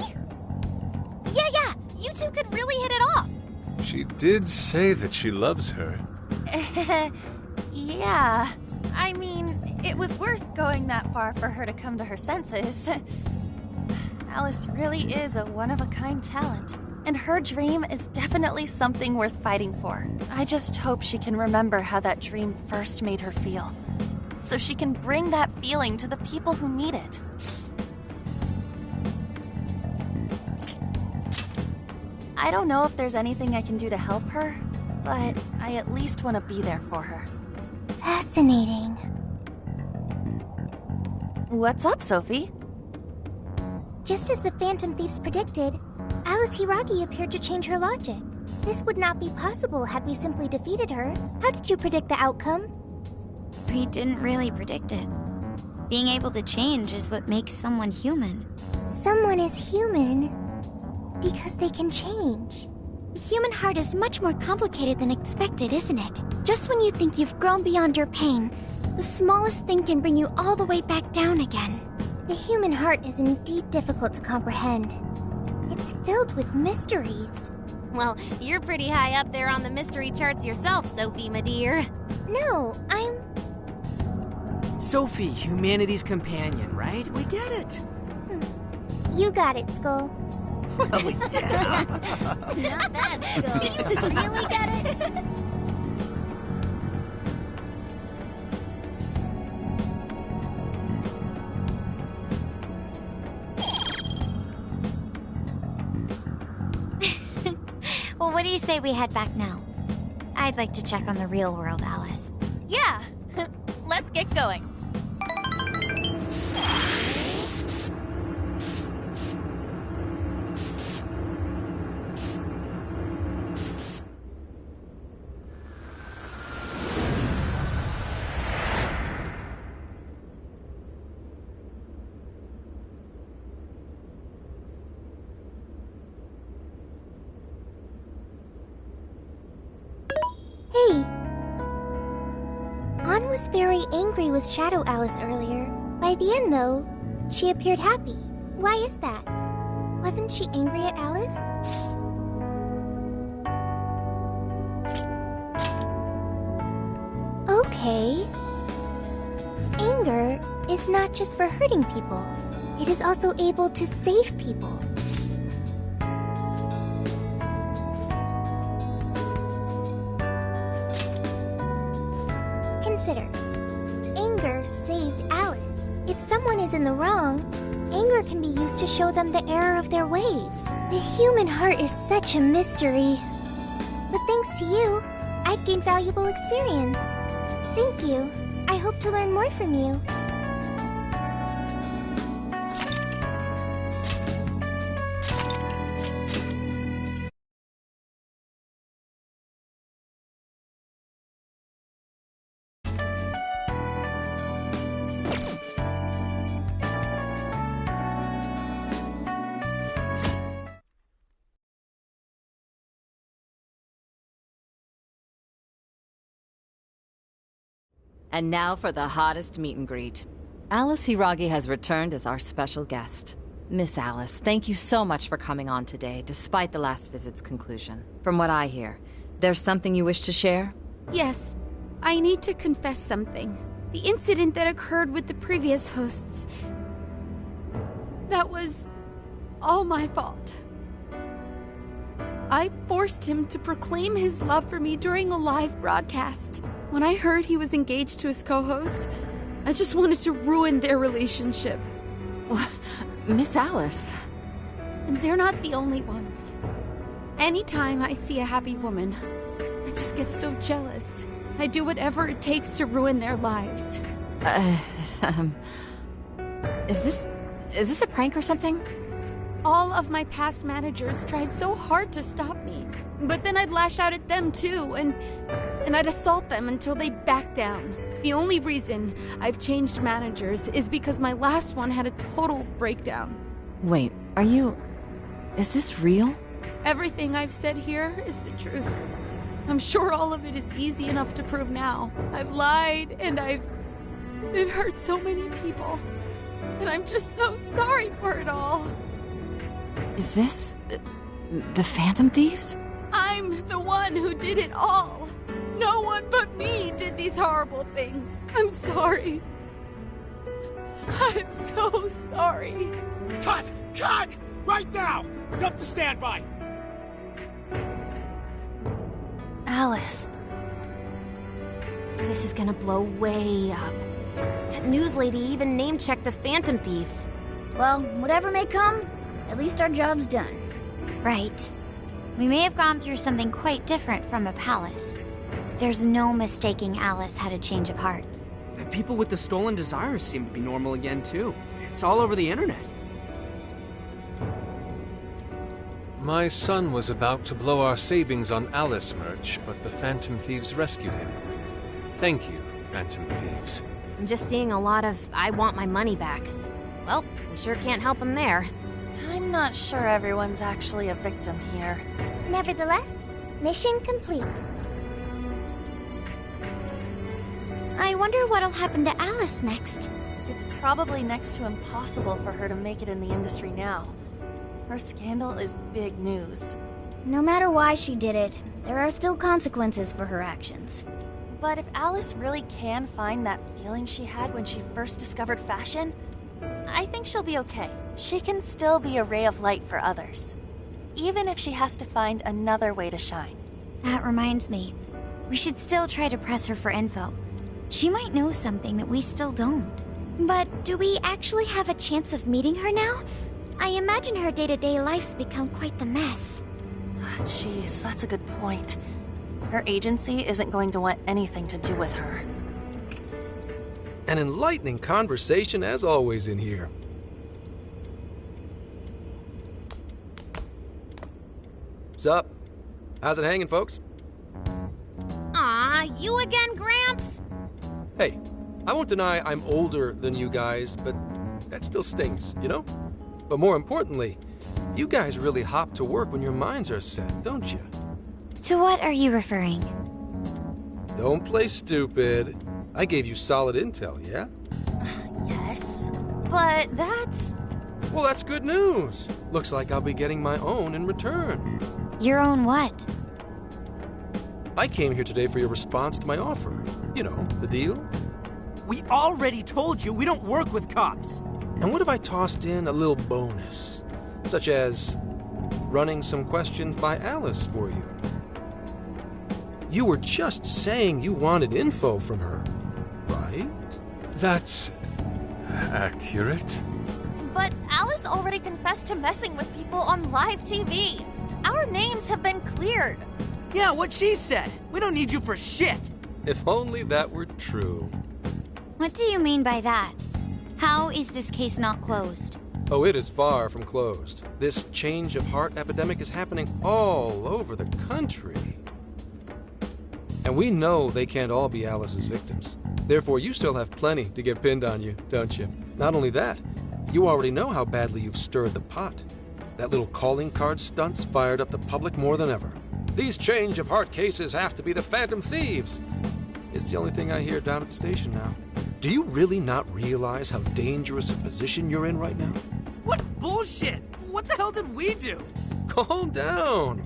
Yeah, you two could really hit it off. She did say that she loves her. Yeah. I mean, it It was worth going that far for her to come to her senses. Alice really is a one-of-a-kind talent, and her dream is definitely something worth fighting for. I just hope she can remember how that dream first made her feel, so she can bring that feeling to the people who need it. I don't know if there's anything I can do to help her, but I at least want to be there for her. Fascinating. What's up, Sophie? Just as the Phantom Thieves predicted, Alice Hiragi appeared to change her logic. This would not be possible had we simply defeated her. How did you predict the outcome? We didn't really predict it. Being able to change is what makes someone human. Someone is human because they can change. The human heart is much more complicated than expected, isn't it? Just when you think you've grown beyond your pain, the smallest thing can bring you all the way back down again. The human heart is indeed difficult to comprehend. It's filled with mysteries. Well, you're pretty high up there on the mystery charts yourself, Sophie, my dear. No, I'm... Sophie, humanity's companion, right? We get it. You got it, Skull. Well, yeah. Not bad, Skull. Do you really get it? Well, what do you say we head back now? I'd like to check on the real world, Alice. Yeah! Let's get going. Hey! Ann was very angry with Shadow Alice earlier. By the end, though, she appeared happy. Why is that? Wasn't she angry at Alice? Okay. Anger is not just for hurting people. It is also able to save people. Consider. Anger saved Alice. If someone is in the wrong, anger can be used to show them the error of their ways. The human heart is such a mystery. But thanks to you, I've gained valuable experience. Thank you. I hope to learn more from you. And now for the hottest meet and greet. Alice Hiragi has returned as our special guest. Miss Alice, thank you so much for coming on today, despite the last visit's conclusion. From what I hear, there's something you wish to share? Yes, I need to confess something. The incident that occurred with the previous hosts. That was all my fault. I forced him to proclaim his love for me during a live broadcast. When I heard he was engaged to his co-host, I just wanted to ruin their relationship. Miss Alice. And they're not the only ones. Anytime I see a happy woman, I just get so jealous. I do whatever it takes to ruin their lives. Is this a prank or something? All of my past managers tried so hard to stop me. But then I'd lash out at them too, and I'd assault them until they backed down. The only reason I've changed managers is because my last one had a total breakdown. Wait, is this real? Everything I've said here is the truth. I'm sure all of it is easy enough to prove now. I've lied, and I've hurt so many people. And I'm just so sorry for it all. Is this the Phantom Thieves? I'm the one who did it all. No one but me did these horrible things. I'm sorry. I'm so sorry. Cut! Cut! Right now! Up to standby! Alice. This is gonna blow way up. That news lady even name-checked the Phantom Thieves. Well, whatever may come, at least our job's done. Right. We may have gone through something quite different from a palace. There's no mistaking Alice had a change of heart. The people with the stolen desires seem to be normal again, too. It's all over the internet. My son was about to blow our savings on Alice merch, but the Phantom Thieves rescued him. Thank you, Phantom Thieves. I'm just seeing a lot of I want my money back. Well, we sure can't help him there. I'm not sure everyone's actually a victim here. Nevertheless, mission complete. I wonder what'll happen to Alice next. It's probably next to impossible for her to make it in the industry now. Her scandal is big news. No matter why she did it, there are still consequences for her actions. But if Alice really can find that feeling she had when she first discovered fashion, I think she'll be okay. She can still be a ray of light for others, even if she has to find another way to shine. That reminds me, we should still try to press her for info. She might know something that we still don't. But do we actually have a chance of meeting her now? I imagine her day-to-day life's become quite the mess. Jeez, that's a good point. Her agency isn't going to want anything to do with her. An enlightening conversation as always in here. What's up? How's it hanging, folks? Aw, you again, Gramps? Hey, I won't deny I'm older than you guys, but that still stings, you know? But more importantly, you guys really hop to work when your minds are set, don't you? To what are you referring? Don't play stupid. I gave you solid intel, yeah? Yes, but that's... Well, that's good news. Looks like I'll be getting my own in return. Your own what? I came here today for your response to my offer. You know, the deal. We already told you we don't work with cops. And what if I tossed in a little bonus? Such as running some questions by Alice for you. You were just saying you wanted info from her, right? That's accurate. But Alice already confessed to messing with people on live TV. Our names have been cleared. Yeah, what she said. We don't need you for shit. If only that were true. What do you mean by that? How is this case not closed? Oh, it is far from closed. This change of heart epidemic is happening all over the country. And we know they can't all be Alice's victims. Therefore, you still have plenty to get pinned on you, don't you? Not only that, you already know how badly you've stirred the pot. That little calling card stunt's fired up the public more than ever. These change of heart cases have to be the Phantom Thieves. It's the only thing I hear down at the station now. Do you really not realize how dangerous a position you're in right now? What bullshit! What the hell did we do? Calm down.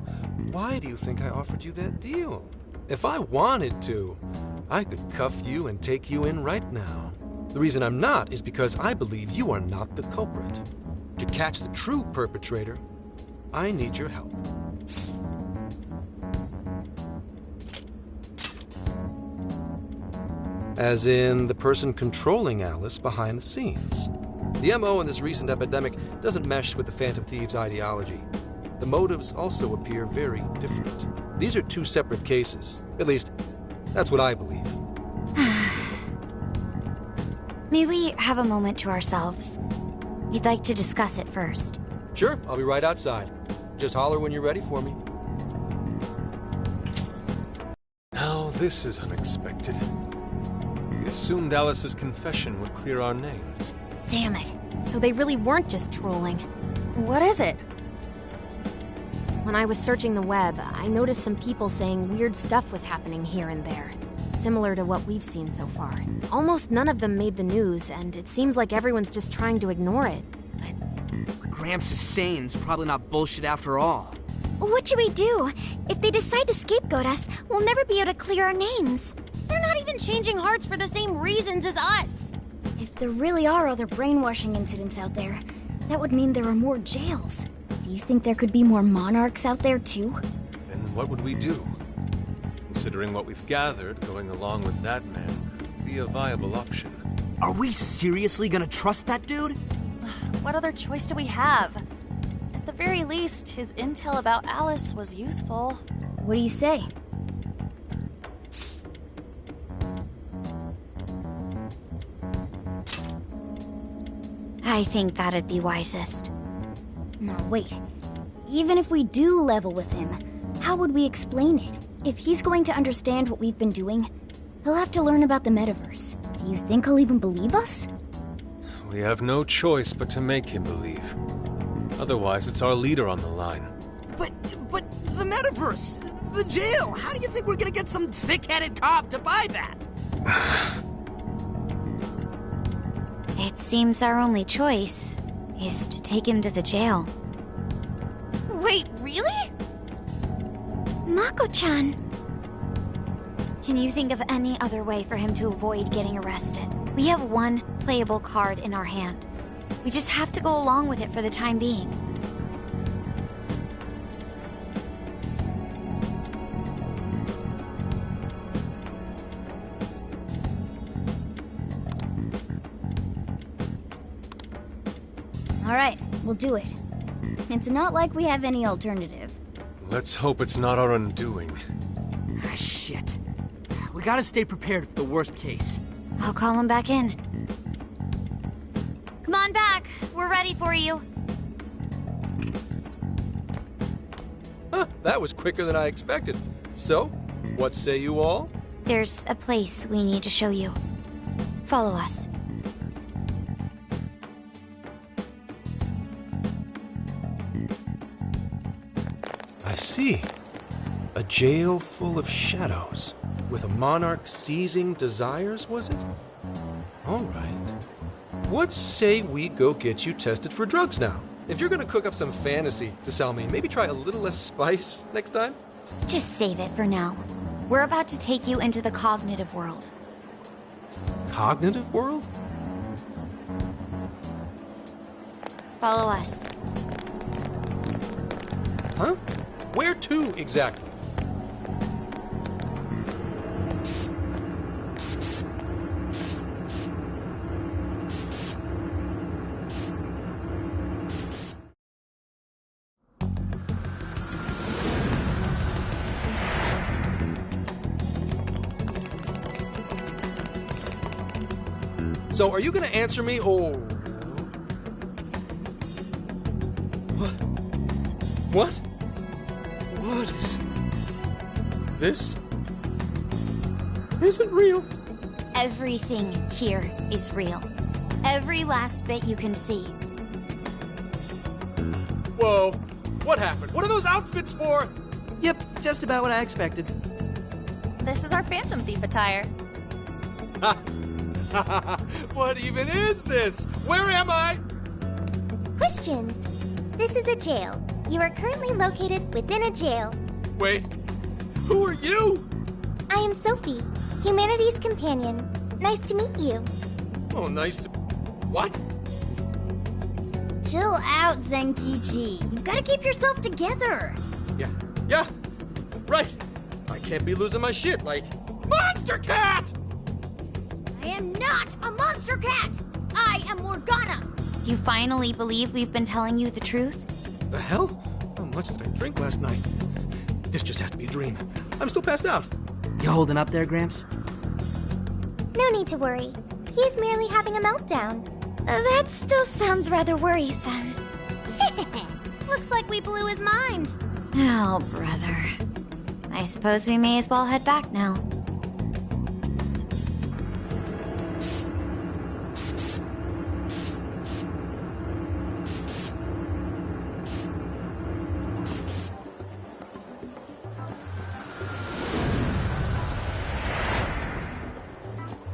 Why do you think I offered you that deal? If I wanted to, I could cuff you and take you in right now. The reason I'm not is because I believe you are not the culprit. To catch the true perpetrator, I need your help. As in the person controlling Alice behind the scenes. The MO in this recent epidemic doesn't mesh with the Phantom Thieves' ideology. The motives also appear very different. These are two separate cases. At least, that's what I believe. May we have a moment to ourselves? We'd like to discuss it first. Sure, I'll be right outside. Just holler when you're ready for me. Now, this is unexpected. We assumed Alice's confession would clear our names. Damn it. So they really weren't just trolling. What is it? When I was searching the web, I noticed some people saying weird stuff was happening here and there. Similar to what we've seen so far. Almost none of them made the news, and it seems like everyone's just trying to ignore it. What Gramps is saying is probably not bullshit after all. What should we do? If they decide to scapegoat us, we'll never be able to clear our names. They're not even changing hearts for the same reasons as us. If there really are other brainwashing incidents out there, that would mean there are more jails. Do you think there could be more monarchs out there too? And what would we do? Considering what we've gathered, going along with that man could be a viable option. Are we seriously gonna trust that dude? What other choice do we have? At the very least, his intel about Alice was useful. What do you say? I think that'd be wisest. No, wait. Even if we do level with him, how would we explain it? If he's going to understand what we've been doing, he'll have to learn about the metaverse. Do you think he'll even believe us? We have no choice but to make him believe. Otherwise, it's our leader on the line. But the metaverse, the jail, how do you think we're gonna get some thick-headed cop to buy that? It seems our only choice is to take him to the jail. Wait, really? Mako-chan! Can you think of any other way for him to avoid getting arrested? We have one playable card in our hand. We just have to go along with it for the time being. Alright, we'll do it. It's not like we have any alternative. Let's hope it's not our undoing. Ah, shit. We gotta stay prepared for the worst case. I'll call him back in. Come on back. We're ready for you. Huh, that was quicker than I expected. So, what say you all? There's a place we need to show you. Follow us. I see. A jail full of shadows. With a monarch seizing desires, was it? All right. What say we go get you tested for drugs now? If you're gonna cook up some fantasy to sell me, maybe try a little less spice next time? Just save it for now. We're about to take you into the cognitive world. Cognitive world? Follow us. Huh? Where to, exactly? So, are you gonna answer me, or... What? What? What is... This... isn't real. Everything here is real. Every last bit you can see. Whoa. What happened? What are those outfits for? Yep, just about what I expected. This is our Phantom Thief attire. What even is this? Where am I? Questions. This is a jail. You are currently located within a jail. Wait, who are you? I am Sophie, humanity's companion. Nice to meet you. Oh, nice to... What? Chill out, Zenkichi. You've got to keep yourself together. Yeah, right. I can't be losing my shit like... Monster Cat! I am not a monster cat! I am Morgana! Do you finally believe we've been telling you the truth? The hell? How much did I drink last night? This just has to be a dream. I'm still passed out. You holding up there, Gramps? No need to worry. He is merely having a meltdown. That still sounds rather worrisome. Looks like we blew his mind. Oh, brother. I suppose we may as well head back now.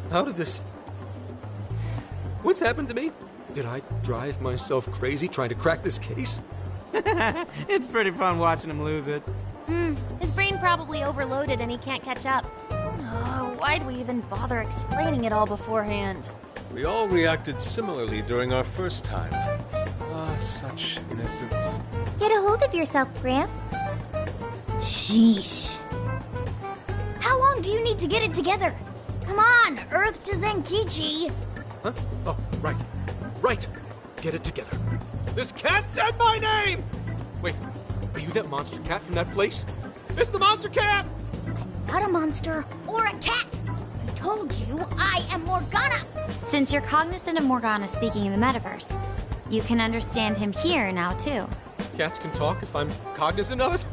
How did this... What's happened to me? Did I drive myself crazy trying to crack this case? It's pretty fun watching him lose it. His brain probably overloaded and he can't catch up. Oh, why'd we even bother explaining it all beforehand? We all reacted similarly during our first time. Ah, such innocence. Get a hold of yourself, Gramps. Sheesh. How long do you need to get it together? Come on, Earth to Zenkichi. Huh? Oh, right. Right. Get it together. This cat said my name! Wait, are you that monster cat from that place? It's the monster cat! Not a monster or a cat. I told you I am Morgana. Since you're cognizant of Morgana speaking in the metaverse, you can understand him here now, too. Cats can talk if I'm cognizant of it?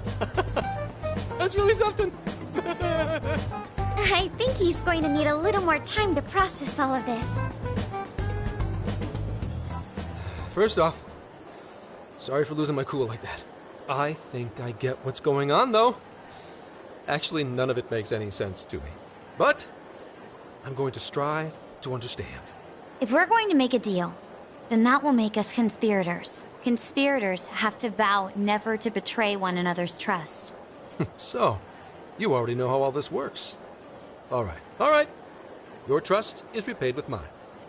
That's really something. I think he's going to need a little more time to process all of this. First off, sorry for losing my cool like that. I think I get what's going on, though. Actually, none of it makes any sense to me. But I'm going to strive to understand. If we're going to make a deal, then that will make us conspirators. Conspirators have to vow never to betray one another's trust. So, you already know how all this works. All right. Your trust is repaid with mine.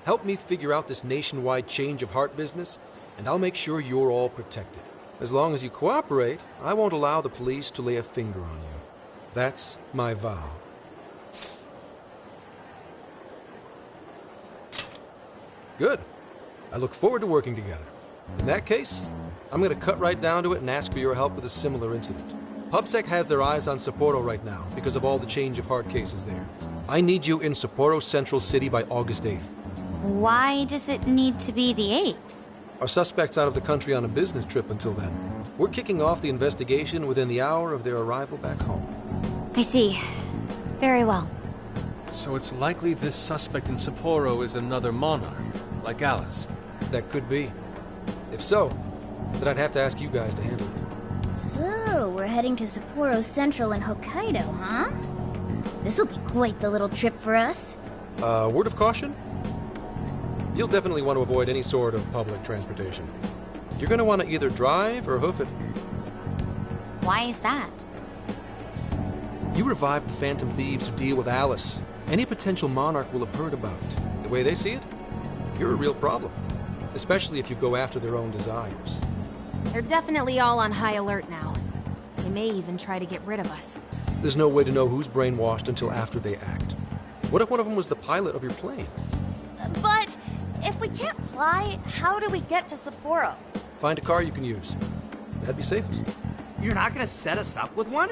Help me figure out this nationwide change of heart business, and I'll make sure you're all protected. As long as you cooperate, I won't allow the police to lay a finger on you. That's my vow. Good. I look forward to working together. In that case, I'm going to cut right down to it and ask for your help with a similar incident. PubSec has their eyes on Sapporo right now because of all the change of heart cases there. I need you in Sapporo Central City by August 8th. Why does it need to be the 8th? Our suspect's out of the country on a business trip until then. We're kicking off the investigation within the hour of their arrival back home. I see. Very well. So it's likely this suspect in Sapporo is another monarch, like Alice. That could be. If so, then I'd have to ask you guys to handle it. So, we're heading to Sapporo Central in Hokkaido, huh? This'll be quite the little trip for us. Word of caution? You'll definitely want to avoid any sort of public transportation. You're going to want to either drive or hoof it. Why is that? You revived the Phantom Thieves to deal with Alice. Any potential monarch will have heard about it. The way they see it, you're a real problem. Especially if you go after their own desires. They're definitely all on high alert now. They may even try to get rid of us. There's no way to know who's brainwashed until after they act. What if one of them was the pilot of your plane? But if we can't fly, how do we get to Sapporo? Find a car you can use. That'd be safest. You're not gonna set us up with one?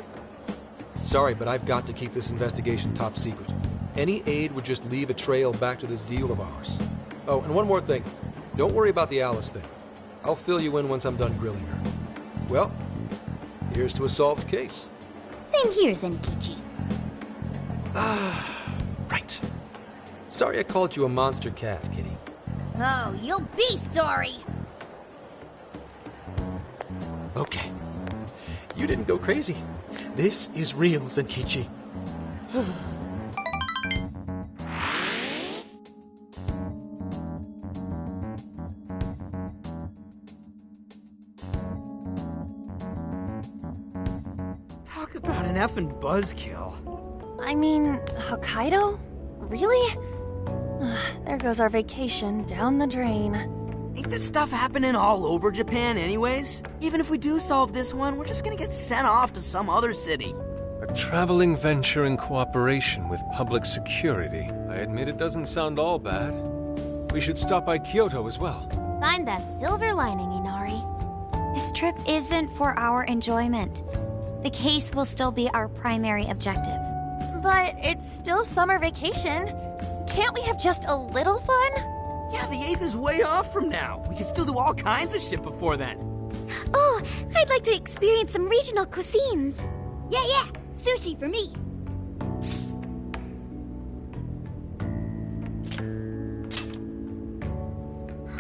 Sorry, but I've got to keep this investigation top secret. Any aid would just leave a trail back to this deal of ours. Oh, and one more thing. Don't worry about the Alice thing. I'll fill you in once I'm done grilling her. Well, here's to a solved case. Same here, Zenkichi. Right. Sorry I called you a monster cat, Kitty. Oh, you'll be sorry! Okay. You didn't go crazy. This is real, Zenkichi. Talk about an effing buzzkill. I mean, Hokkaido? Really? There goes our vacation down the drain. Ain't this stuff happening all over Japan anyways? Even if we do solve this one, we're just gonna get sent off to some other city. A traveling venture in cooperation with public security. I admit it doesn't sound all bad. We should stop by Kyoto as well. Find that silver lining, Inari. This trip isn't for our enjoyment. The case will still be our primary objective. But it's still summer vacation. Can't we have just a little fun? Yeah, the 8th is way off from now. We can still do all kinds of shit before then. Oh, I'd like to experience some regional cuisines. Yeah, sushi for me.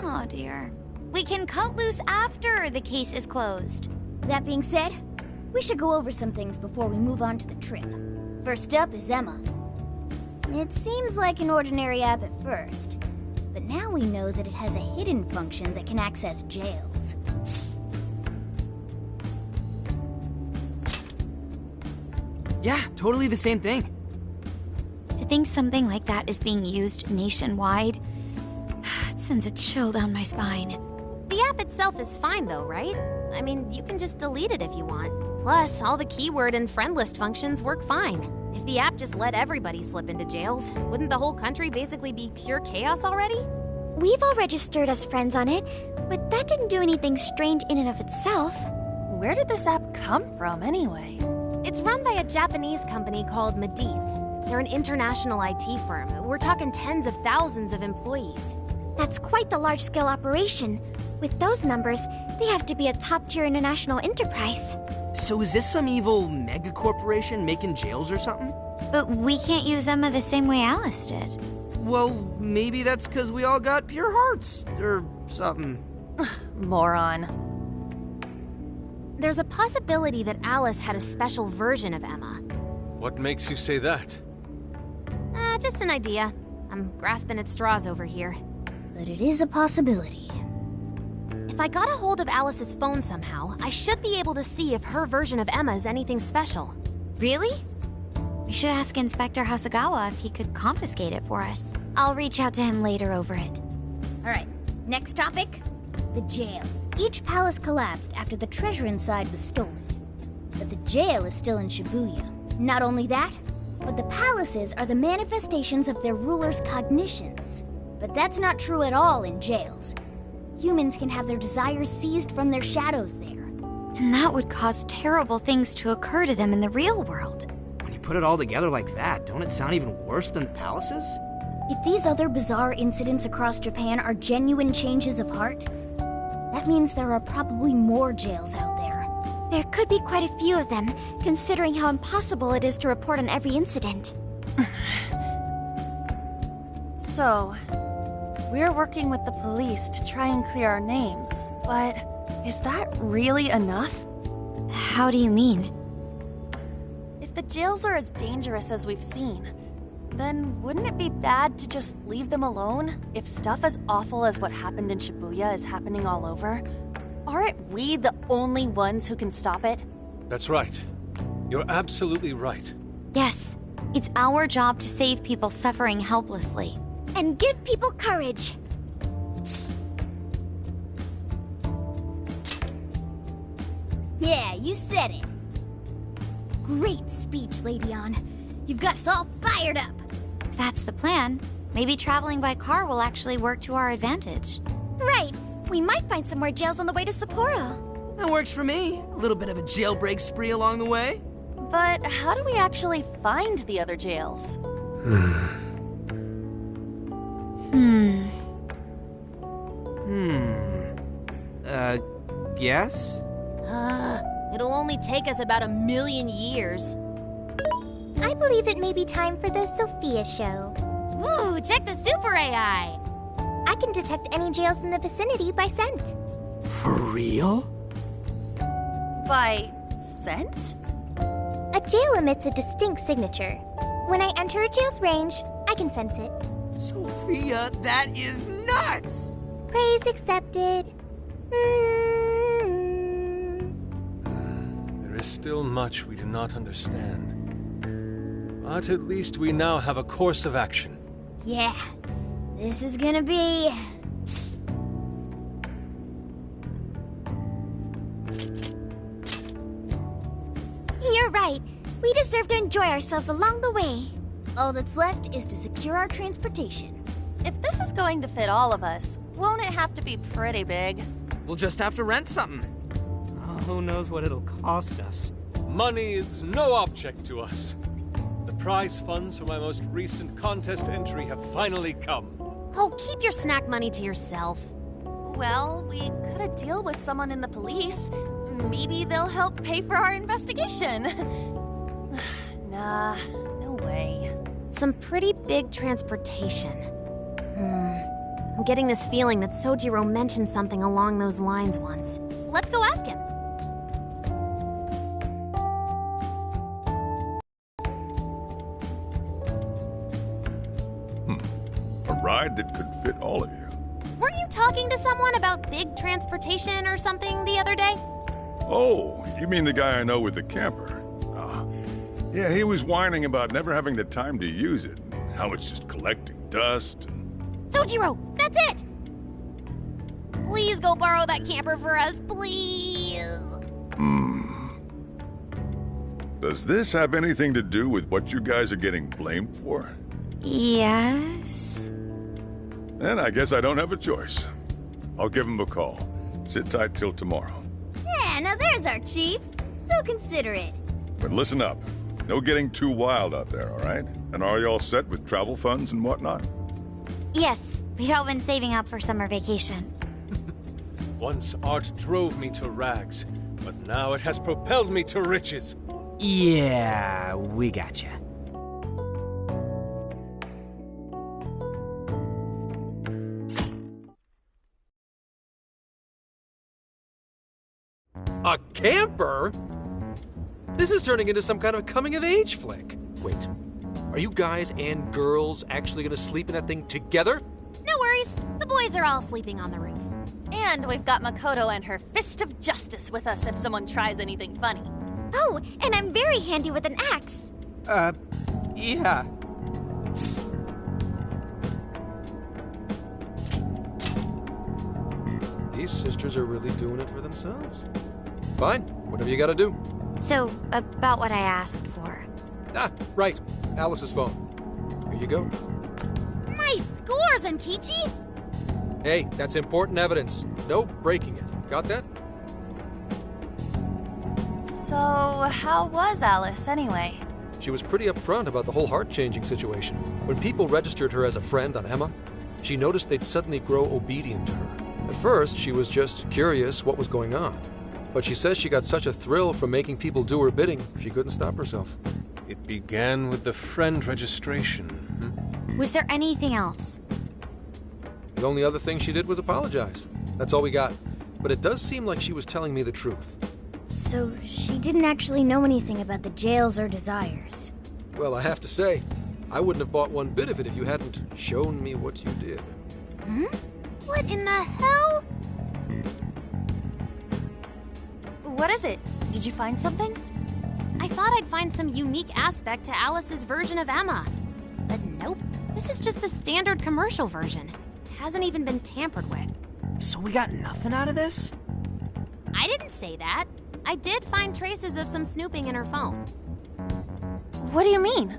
Oh dear. We can cut loose after the case is closed. That being said, we should go over some things before we move on to the trip. First up is Emma. It seems like an ordinary app at first, but now we know that it has a hidden function that can access jails. Yeah, totally the same thing. To think something like that is being used nationwide sends a chill down my spine. The app itself is fine though, right? I mean, you can just delete it if you want. Plus, all the keyword and friend list functions work fine. If the app just let everybody slip into jails, wouldn't the whole country basically be pure chaos already? We've all registered as friends on it, but that didn't do anything strange in and of itself. Where did this app come from, anyway? It's run by a Japanese company called Mediz. They're an international IT firm. We're talking tens of thousands of employees. That's quite the large-scale operation. With those numbers, they have to be a top-tier international enterprise. So is this some evil mega corporation making jails or something? But we can't use Emma the same way Alice did. Well, maybe that's because we all got pure hearts, or something. Moron. There's a possibility that Alice had a special version of Emma. What makes you say that? Just an idea. I'm grasping at straws over here. But it is a possibility. If I got a hold of Alice's phone somehow, I should be able to see if her version of Emma is anything special. Really? We should ask Inspector Hasagawa if he could confiscate it for us. I'll reach out to him later over it. Alright, next topic. The jail. Each palace collapsed after the treasure inside was stolen. But the jail is still in Shibuya. Not only that, but the palaces are the manifestations of their rulers' cognitions. But that's not true at all in jails. Humans can have their desires seized from their shadows there. And that would cause terrible things to occur to them in the real world. When you put it all together like that, don't it sound even worse than palaces? If these other bizarre incidents across Japan are genuine changes of heart, that means there are probably more jails out there. There could be quite a few of them, considering how impossible it is to report on every incident. So, we're working with the police to try and clear our names, but is that really enough? How do you mean? If the jails are as dangerous as we've seen, then wouldn't it be bad to just leave them alone if stuff as awful as what happened in Shibuya is happening all over? Aren't we the only ones who can stop it? That's right. You're absolutely right. Yes, it's our job to save people suffering helplessly. And give people courage. Yeah, you said it. Great speech, Lady Ann. You've got us all fired up. If that's the plan, maybe traveling by car will actually work to our advantage. Right. We might find some more jails on the way to Sapporo. That works for me. A little bit of a jailbreak spree along the way. But how do we actually find the other jails? Yes? It'll only take us about 1,000,000 years. I believe it may be time for the Sophia show. Ooh, check the super AI! I can detect any jails in the vicinity by scent. For real? By scent? A jail emits a distinct signature. When I enter a jail's range, I can sense it. Sophia, that is nuts! Praise accepted. There is still much we do not understand. But at least we now have a course of action. Yeah, this is gonna be... You're right. We deserve to enjoy ourselves along the way. All that's left is to secure our transportation. If this is going to fit all of us, won't it have to be pretty big? We'll just have to rent something. Oh, who knows what it'll cost us. Money is no object to us. The prize funds for my most recent contest entry have finally come. Oh, keep your snack money to yourself. Well, we could a deal with someone in the police. Maybe they'll help pay for our investigation. Nah, no way. Some pretty big transportation. I'm getting this feeling that Sojiro mentioned something along those lines once. Let's go ask him. A ride that could fit all of you. Weren't you talking to someone about big transportation or something the other day? Oh, you mean the guy I know with the camper? Yeah, he was whining about never having the time to use it, how it's just collecting dust and... Sojiro, that's it! Please go borrow that camper for us, please. Does this have anything to do with what you guys are getting blamed for? Yes? Then I guess I don't have a choice. I'll give him a call. Sit tight till tomorrow. Yeah, now there's our chief. So considerate. But listen up. No getting too wild out there, all right? And are you all set with travel funds and whatnot? Yes, we'd all been saving up for summer vacation. Once art drove me to rags, but now it has propelled me to riches. Yeah, we gotcha. A camper? This is turning into some kind of coming-of-age flick. Wait, are you guys and girls actually gonna sleep in that thing together? No worries. The boys are all sleeping on the roof. And we've got Makoto and her Fist of Justice with us if someone tries anything funny. Oh, and I'm very handy with an axe. Yeah. These sisters are really doing it for themselves. Fine, whatever you gotta do. So, about what I asked for. Ah, right. Alice's phone. Here you go. Nice scores, Enkichi! Hey, that's important evidence. No breaking it. Got that? So, how was Alice anyway? She was pretty upfront about the whole heart-changing situation. When people registered her as a friend on Emma, she noticed they'd suddenly grow obedient to her. At first, she was just curious what was going on. But she says she got such a thrill from making people do her bidding, she couldn't stop herself. It began with the friend registration. Was there anything else? The only other thing she did was apologize. That's all we got. But it does seem like she was telling me the truth. So she didn't actually know anything about the jails or desires. Well, I have to say, I wouldn't have bought one bit of it if you hadn't shown me what you did. What in the hell? What is it? Did you find something? I thought I'd find some unique aspect to Alice's version of Emma. But nope. This is just the standard commercial version. It hasn't even been tampered with. So we got nothing out of this? I didn't say that. I did find traces of some snooping in her phone. What do you mean?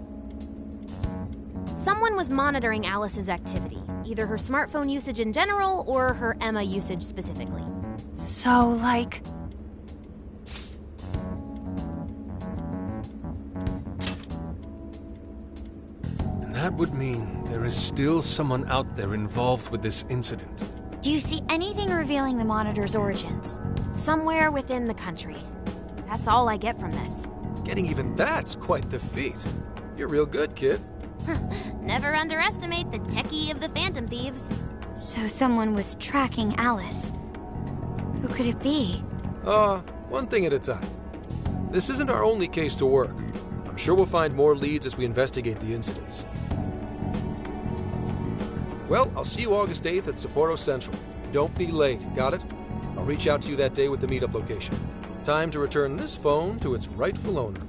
Someone was monitoring Alice's activity, either her smartphone usage in general or her Emma usage specifically. So, like... And that would mean there is still someone out there involved with this incident. Do you see anything revealing the monitor's origins? Somewhere within the country. That's all I get from this. Getting even that's quite the feat. You're real good, kid. Never underestimate the techie of the Phantom Thieves. So someone was tracking Alice. Who could it be? One thing at a time. This isn't our only case to work. I'm sure we'll find more leads as we investigate the incidents. Well, I'll see you August 8th at Sapporo Central. Don't be late, got it? I'll reach out to you that day with the meetup location. Time to return this phone to its rightful owner.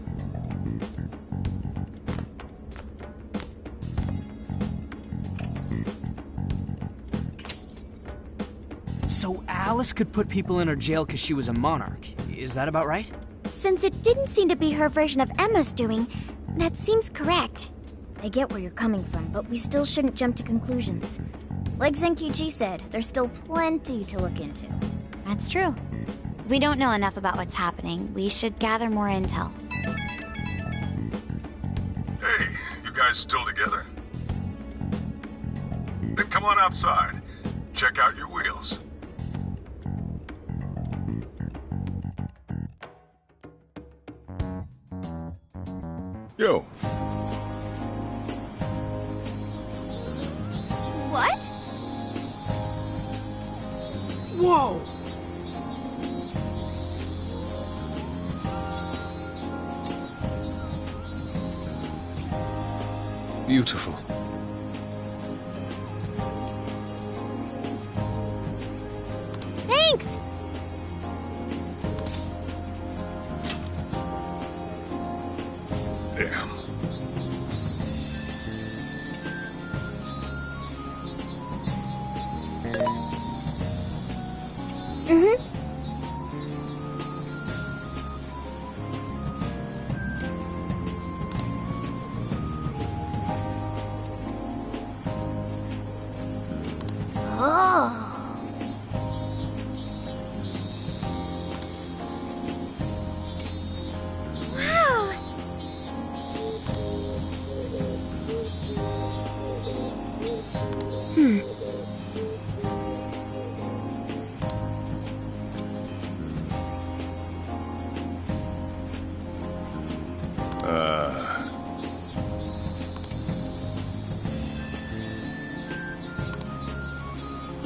So Alice could put people in her jail because she was a monarch. Is that about right? Since it didn't seem to be her version of Emma's doing, that seems correct. I get where you're coming from, but we still shouldn't jump to conclusions. Like Zenkichi said, there's still plenty to look into. That's true. We don't know enough about what's happening. We should gather more intel. Hey, you guys still together? Then come on outside. Check out your wheels. Yo. What? Whoa! Beautiful. Thanks! Damn.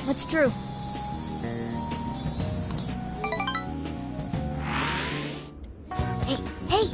What's true? Hey, hey!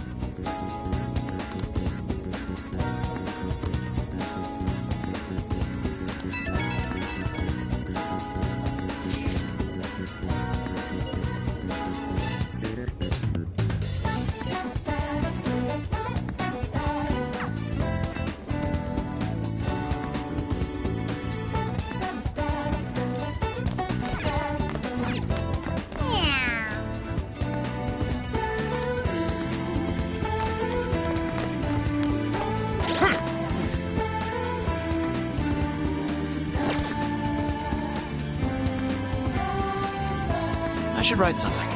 I should write something.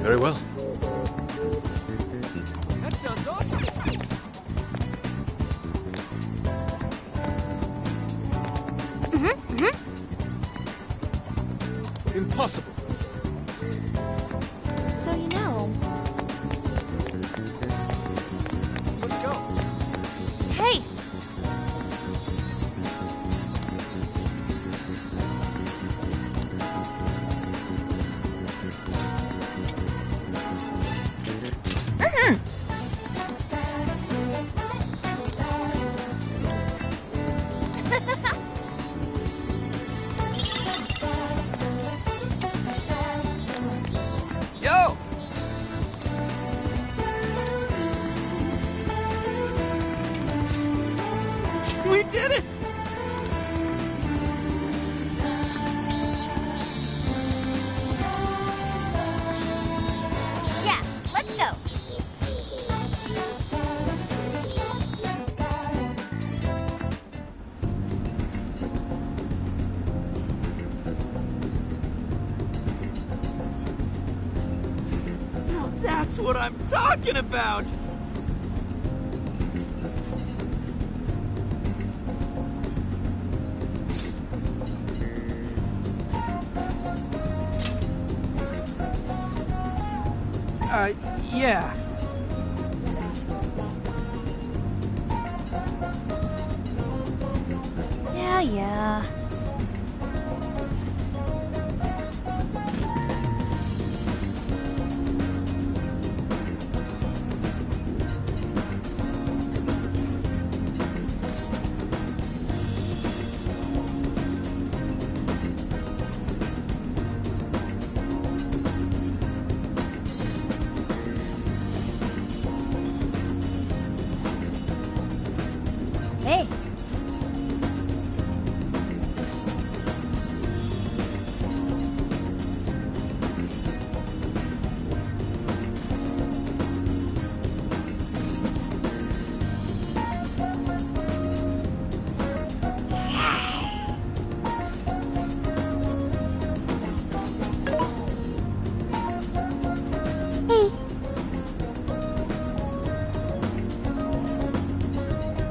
Very well. That sounds awesome. Impossible. So you know. Let's go. Hey! Yo! We did it! Yeah, let's go. Now that's what I'm talking about! Yeah. Yeah. Hey,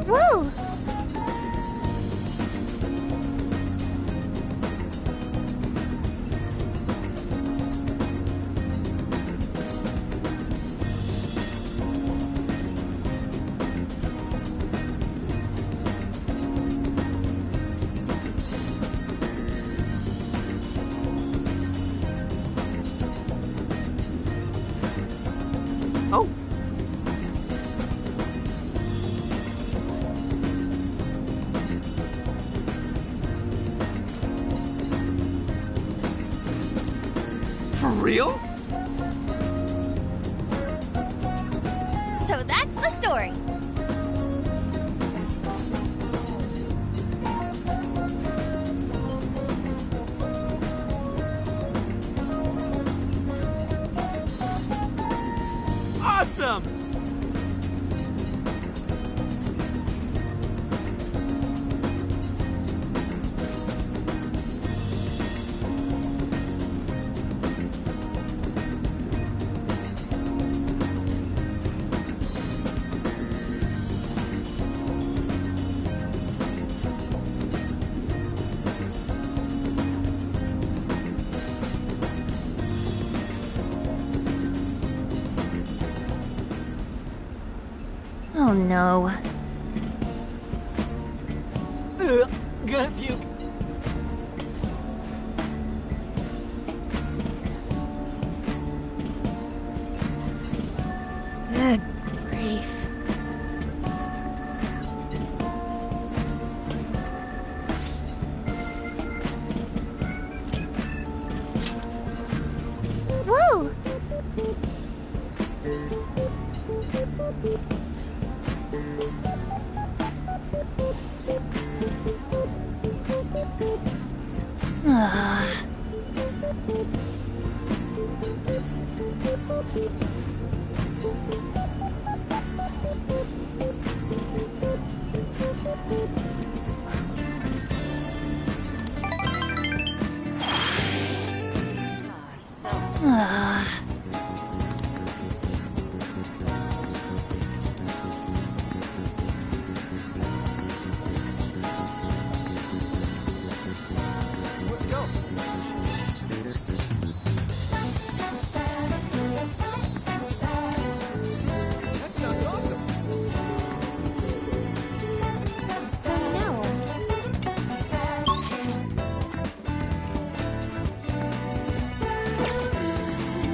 Woo! Oh. For real? So that's the story. Awesome! Oh no. Gonna puke. Good grief. Woo!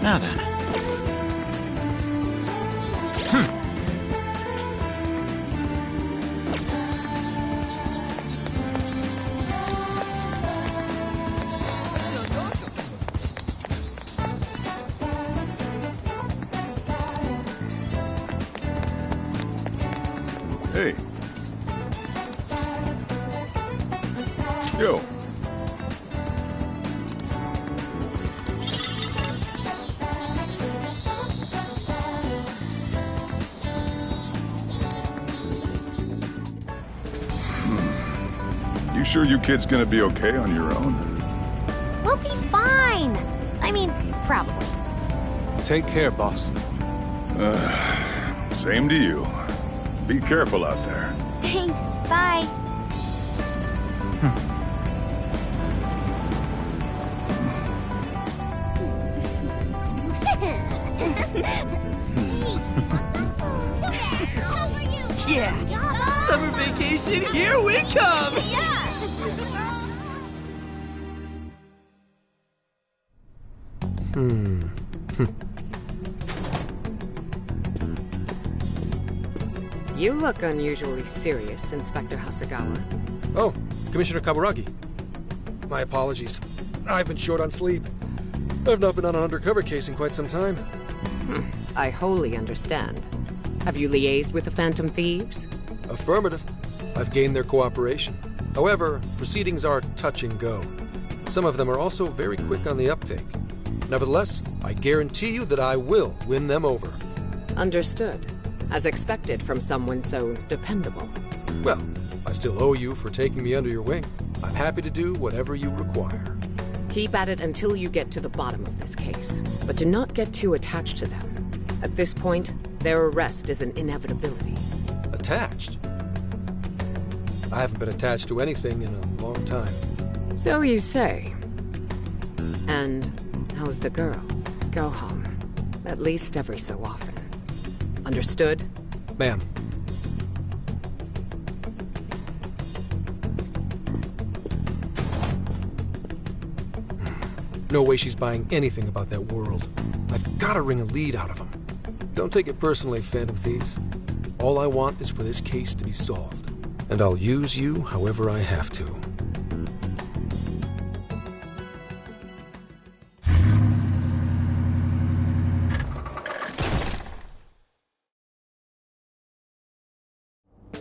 Now then. Hey. Yo. You sure you kids gonna be okay on your own? We'll be fine. I mean, probably. Take care, boss. Same to you. Be careful out there. Thanks, bye. Yeah! Summer vacation, here we come! You look unusually serious, Inspector Hasagawa. Oh, Commissioner Kaburagi. My apologies. I've been short on sleep. I've not been on an undercover case in quite some time. I wholly understand. Have you liaised with the Phantom Thieves? Affirmative. I've gained their cooperation. However, proceedings are touch and go. Some of them are also very quick on the uptake. Nevertheless, I guarantee you that I will win them over. Understood. As expected from someone so dependable. Well, I still owe you for taking me under your wing. I'm happy to do whatever you require. Keep at it until you get to the bottom of this case. But do not get too attached to them. At this point, their arrest is an inevitability. Attached? I haven't been attached to anything in a long time. So you say. And how's the girl? Go home. At least every so often. Understood? Ma'am. No way she's buying anything about that world. I've got to wring a lead out of them. Don't take it personally, Phantom Thieves. All I want is for this case to be solved. And I'll use you however I have to.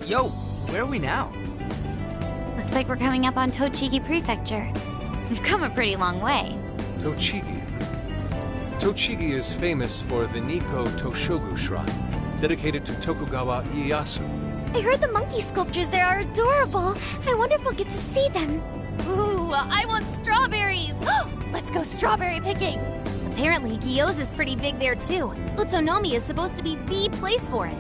Yo, where are we now? Looks like we're coming up on Tochigi Prefecture. We've come a pretty long way. Tochigi. Tochigi is famous for the Nikko Toshogu Shrine, dedicated to Tokugawa Ieyasu. I heard the monkey sculptures there are adorable. I wonder if we'll get to see them. Ooh, I want strawberries! Let's go strawberry picking! Apparently, gyoza's pretty big there too. Utsunomiya is supposed to be the place for it.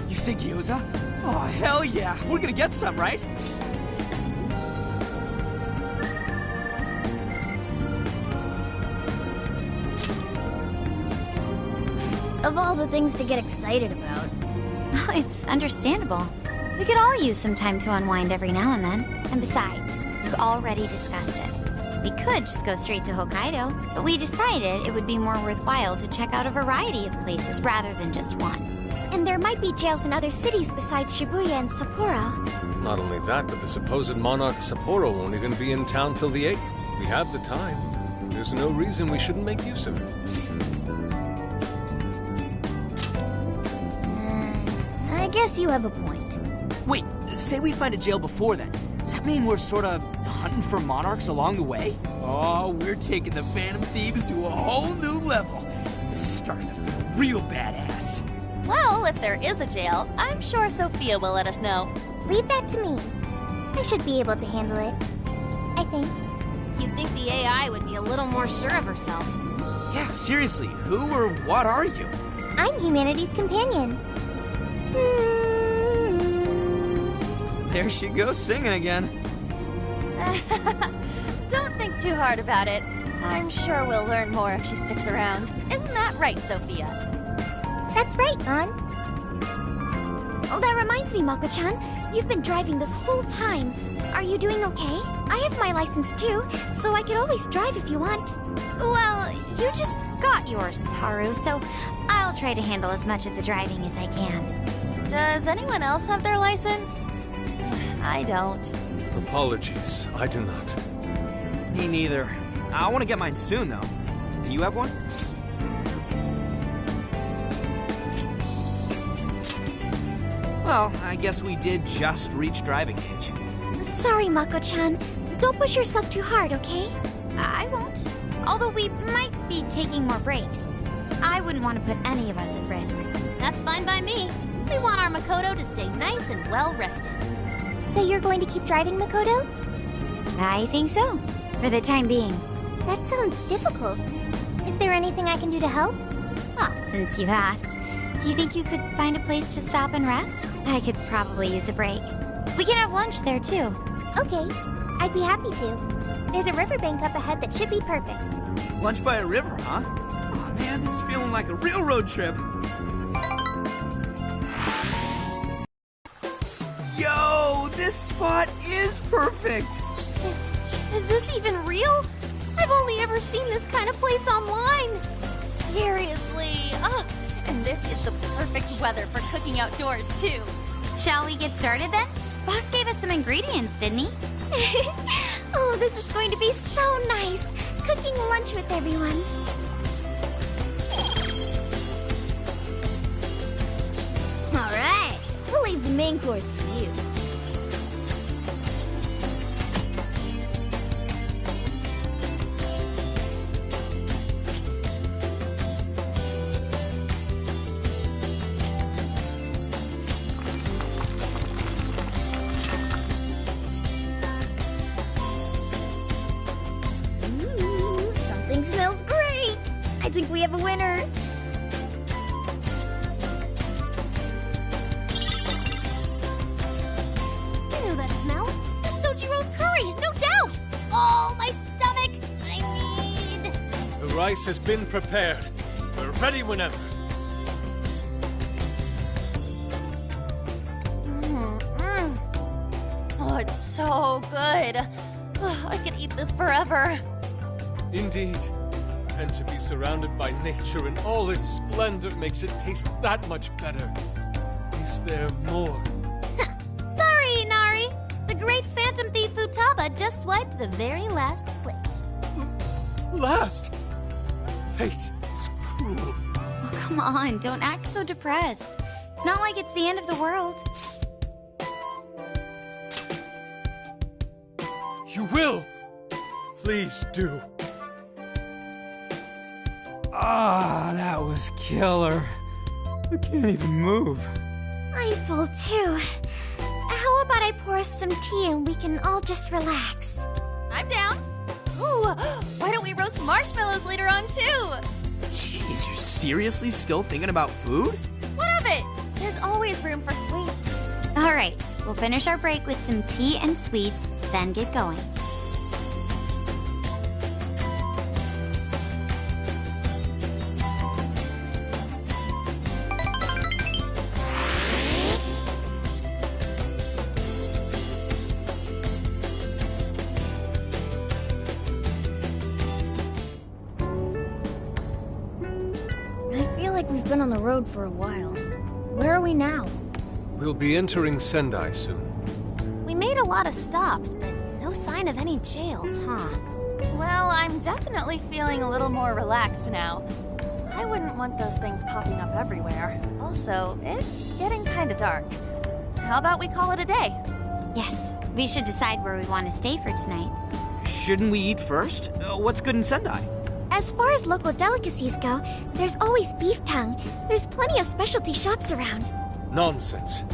You say gyoza? Oh, hell yeah! We're gonna get some, right? Of all the things to get excited about. It's understandable. We could all use some time to unwind every now and then. And besides, we've already discussed it. We could just go straight to Hokkaido, but we decided it would be more worthwhile to check out a variety of places rather than just one. And there might be jails in other cities besides Shibuya and Sapporo. Not only that, but the supposed monarch of Sapporo won't even be in town till the 8th. We have the time. There's no reason we shouldn't make use of it. I guess you have a point. Wait, say we find a jail before then. Does that mean we're sort of hunting for monarchs along the way? Oh, we're taking the Phantom Thieves to a whole new level. This is starting to feel real badass. Well, if there is a jail, I'm sure Sophia will let us know. Leave that to me. I should be able to handle it. I think. You'd think the AI would be a little more sure of herself. Yeah, seriously, who or what are you? I'm humanity's companion. There she goes singing again. Don't think too hard about it. I'm sure we'll learn more if she sticks around. Isn't that right, Sophia? That's right, An. Oh, that reminds me, Mako-chan. You've been driving this whole time. Are you doing okay? I have my license too, so I could always drive if you want. Well, you just got yours, Haru, so I'll try to handle as much of the driving as I can. Does anyone else have their license? I don't. Apologies, I do not. Me neither. I want to get mine soon, though. Do you have one? Well, I guess we did just reach driving age. Sorry, Mako-chan. Don't push yourself too hard, okay? I won't. Although we might be taking more breaks. I wouldn't want to put any of us at risk. That's fine by me. We want our Makoto to stay nice and well rested. So you're going to keep driving, Makoto? I think so. For the time being. That sounds difficult. Is there anything I can do to help? Well, since you asked, do you think you could find a place to stop and rest? I could probably use a break. We can have lunch there, too. Okay, I'd be happy to. There's a riverbank up ahead that should be perfect. Lunch by a river, huh? Oh man, this is feeling like a real road trip. Yo, this spot is perfect! Is this even real? I've only ever seen this kind of place online. Seriously? Oh, and this is the perfect weather for cooking outdoors, too. Shall we get started then? Boss gave us some ingredients, didn't he? Oh, this is going to be so nice. Cooking lunch with everyone. All right, we'll leave the main course to you. Something smells great. I think we have a winner. I know that smell. That's Sojiro's curry, no doubt. Oh, my stomach. I need... The rice has been prepared. We're ready whenever. Oh, it's so good. I could eat this forever. Indeed. And to be surrounded by nature in all its splendor makes it taste that much better. Is there more? Sorry, Inari. The great phantom thief Futaba just swiped the very last plate. Last! Fate is cruel. Oh, come on, don't act so depressed. It's not like it's the end of the world. You will! Please do. Ah, that was killer. I can't even move. I'm full too. How about I pour us some tea and we can all just relax? I'm down. Ooh, why don't we roast marshmallows later on, too? Jeez, you're seriously still thinking about food? What of it? There's always room for sweets. All right, we'll finish our break with some tea and sweets, then get going. We've been on the road for a while. Where are we now? We'll be entering Sendai soon. We made a lot of stops, but no sign of any jails, huh? Well, I'm definitely feeling a little more relaxed now. I wouldn't want those things popping up everywhere. Also, it's getting kind of dark. How about we call it a day? Yes, we should decide where we want to stay for tonight. Shouldn't we eat first? What's good in Sendai? As far as local delicacies go, there's always beef tongue. There's plenty of specialty shops around. Nonsense.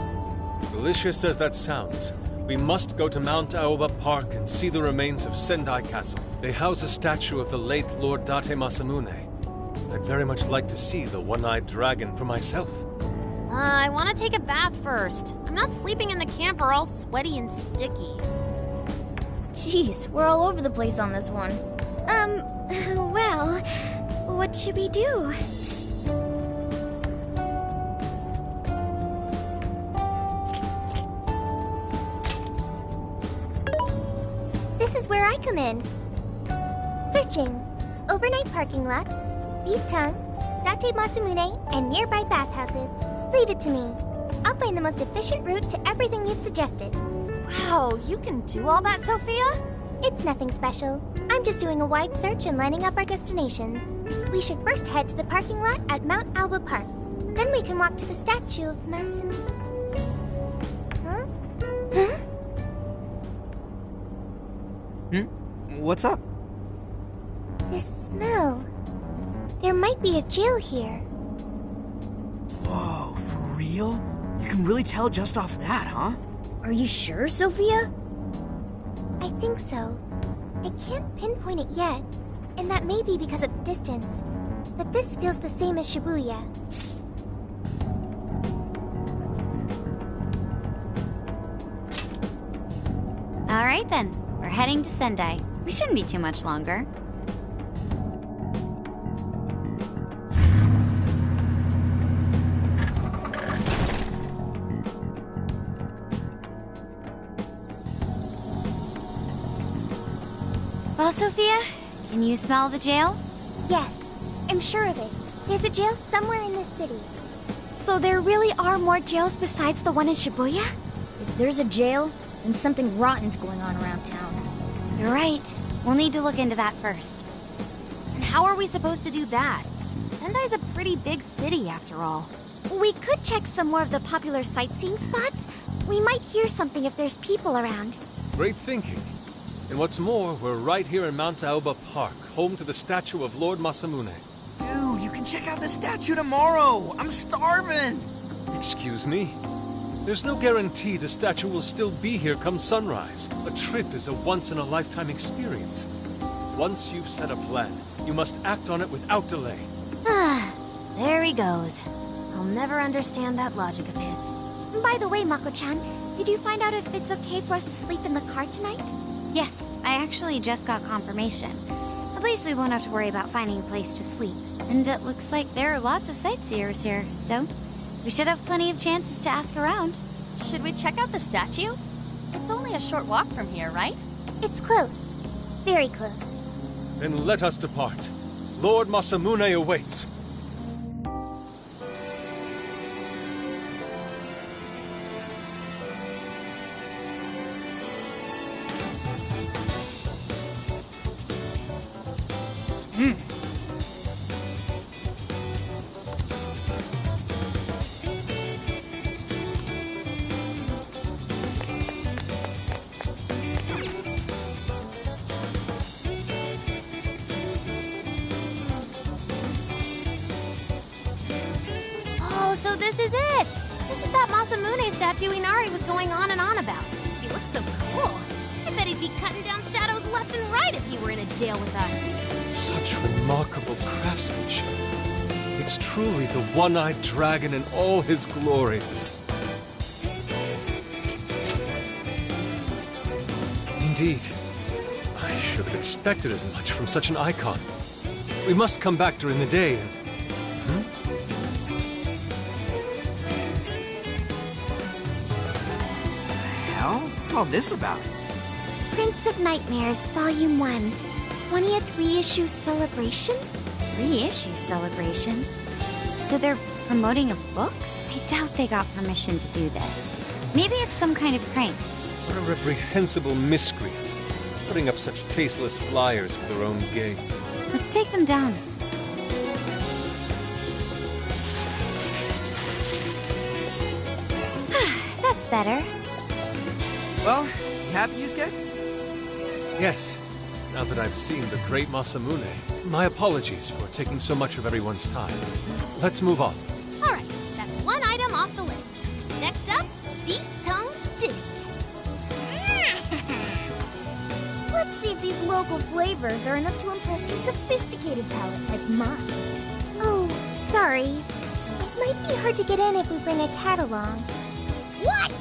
Delicious as that sounds, we must go to Mount Aoba Park and see the remains of Sendai Castle. They house a statue of the late Lord Date Masamune. I'd very much like to see the one-eyed dragon for myself. I want to take a bath first. I'm not sleeping in the camper all sweaty and sticky. Jeez, we're all over the place on this one. Well, what should we do? This is where I come in. Searching. Overnight parking lots, beef tongue, Date Masamune, and nearby bathhouses. Leave it to me. I'll find the most efficient route to everything you've suggested. Wow, you can do all that, Sophia? It's nothing special. I'm just doing a wide search and lining up our destinations. We should first head to the parking lot at Mount Alba Park. Then we can walk to the statue of Masamune. Huh? Huh? What's up? This smell. There might be a jail here. Whoa, for real? You can really tell just off that, huh? Are you sure, Sophia? I think so. I can't pinpoint it yet, and that may be because of the distance. But this feels the same as Shibuya. All right then, we're heading to Sendai. We shouldn't be too much longer. Well, Sophia, can you smell the jail? Yes, I'm sure of it. There's a jail somewhere in this city. So there really are more jails besides the one in Shibuya? If there's a jail, then something rotten's going on around town. You're right. We'll need to look into that first. And how are we supposed to do that? Sendai's a pretty big city, after all. We could check some more of the popular sightseeing spots. We might hear something if there's people around. Great thinking. And what's more, we're right here in Mount Aoba Park, home to the statue of Lord Masamune. Dude, you can check out the statue tomorrow! I'm starving! Excuse me? There's no guarantee the statue will still be here come sunrise. A trip is a once-in-a-lifetime experience. Once you've set a plan, you must act on it without delay. There he goes. I'll never understand that logic of his. By the way, Mako-chan, did you find out if it's okay for us to sleep in the car tonight? Yes, I actually just got confirmation. At least we won't have to worry about finding a place to sleep. And it looks like there are lots of sightseers here, so we should have plenty of chances to ask around. Should we check out the statue? It's only a short walk from here, right? It's close. Very close. Then let us depart. Lord Masamune awaits. So this is it! This is that Masamune statue Inari was going on and on about. He looks so cool. I bet he'd be cutting down shadows left and right if he were in a jail with us. Such remarkable craftsmanship. It's truly the one-eyed dragon in all his glory. Indeed. I should have expected as much from such an icon. We must come back during the day and... What's all this about? Prince of Nightmares, Volume 1. 20th reissue celebration? Reissue celebration? So they're promoting a book? I doubt they got permission to do this. Maybe it's some kind of prank. What a reprehensible miscreant. Putting up such tasteless flyers for their own gain. Let's take them down. That's better. Well, you happy, Yusuke? Yes. Now that I've seen the great Masamune, my apologies for taking so much of everyone's time. Let's move on. Alright, that's one item off the list. Next up, Beef Tongue City. Let's see if these local flavors are enough to impress a sophisticated palate like mine. Sorry. It might be hard to get in if we bring a cat along. What?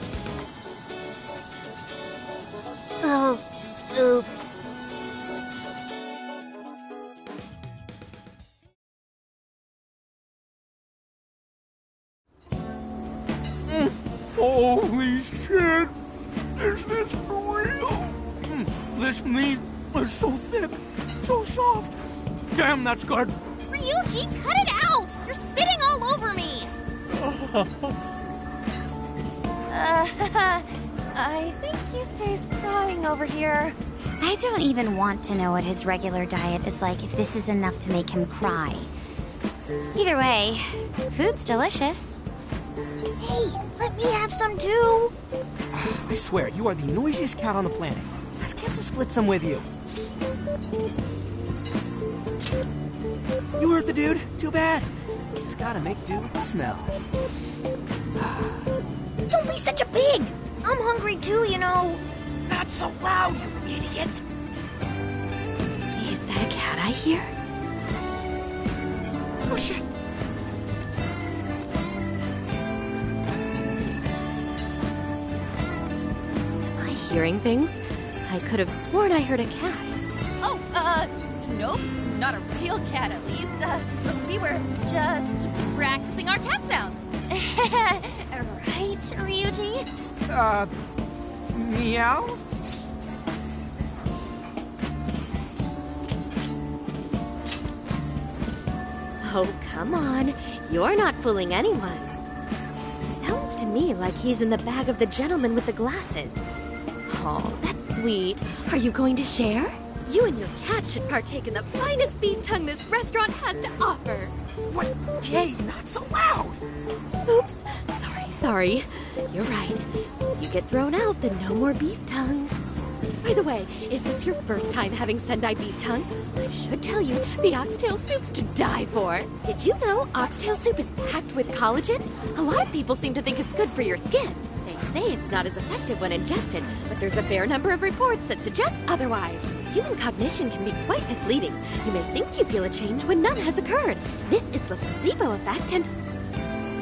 Oh, oops. Holy shit! Is this for real? This meat is so thick, so soft. Damn, that's good. Ryuji, cut it out! You're spitting all over me! I think Yusuke's crying over here. I don't even want to know what his regular diet is like if this is enough to make him cry. Either way, food's delicious. Hey, let me have some too. I swear, you are the noisiest cat on the planet. Ask him to split some with you. You hurt the dude? Too bad. Just gotta make do with the smell. Don't be such a pig. I'm hungry too, you know. Not so loud, you idiot. Is that a cat I hear? Oh, shit. Am I hearing things? I could have sworn I heard a cat. Oh, nope. Not a real cat, at least. We were just practicing our cat sounds. Right, Ryuji? Meow? Oh, come on. You're not fooling anyone. Sounds to me like he's in the bag of the gentleman with the glasses. Oh, that's sweet. Are you going to share? You and your cat should partake in the finest beef tongue this restaurant has to offer. What? Jay, not so loud! Oops. Sorry. You're right. If you get thrown out, then no more beef tongue. By the way, is this your first time having Sendai beef tongue? I should tell you, the oxtail soup's to die for. Did you know oxtail soup is packed with collagen? A lot of people seem to think it's good for your skin. They say it's not as effective when ingested, but there's a fair number of reports that suggest otherwise. Human cognition can be quite misleading. You may think you feel a change when none has occurred. This is the placebo effect and...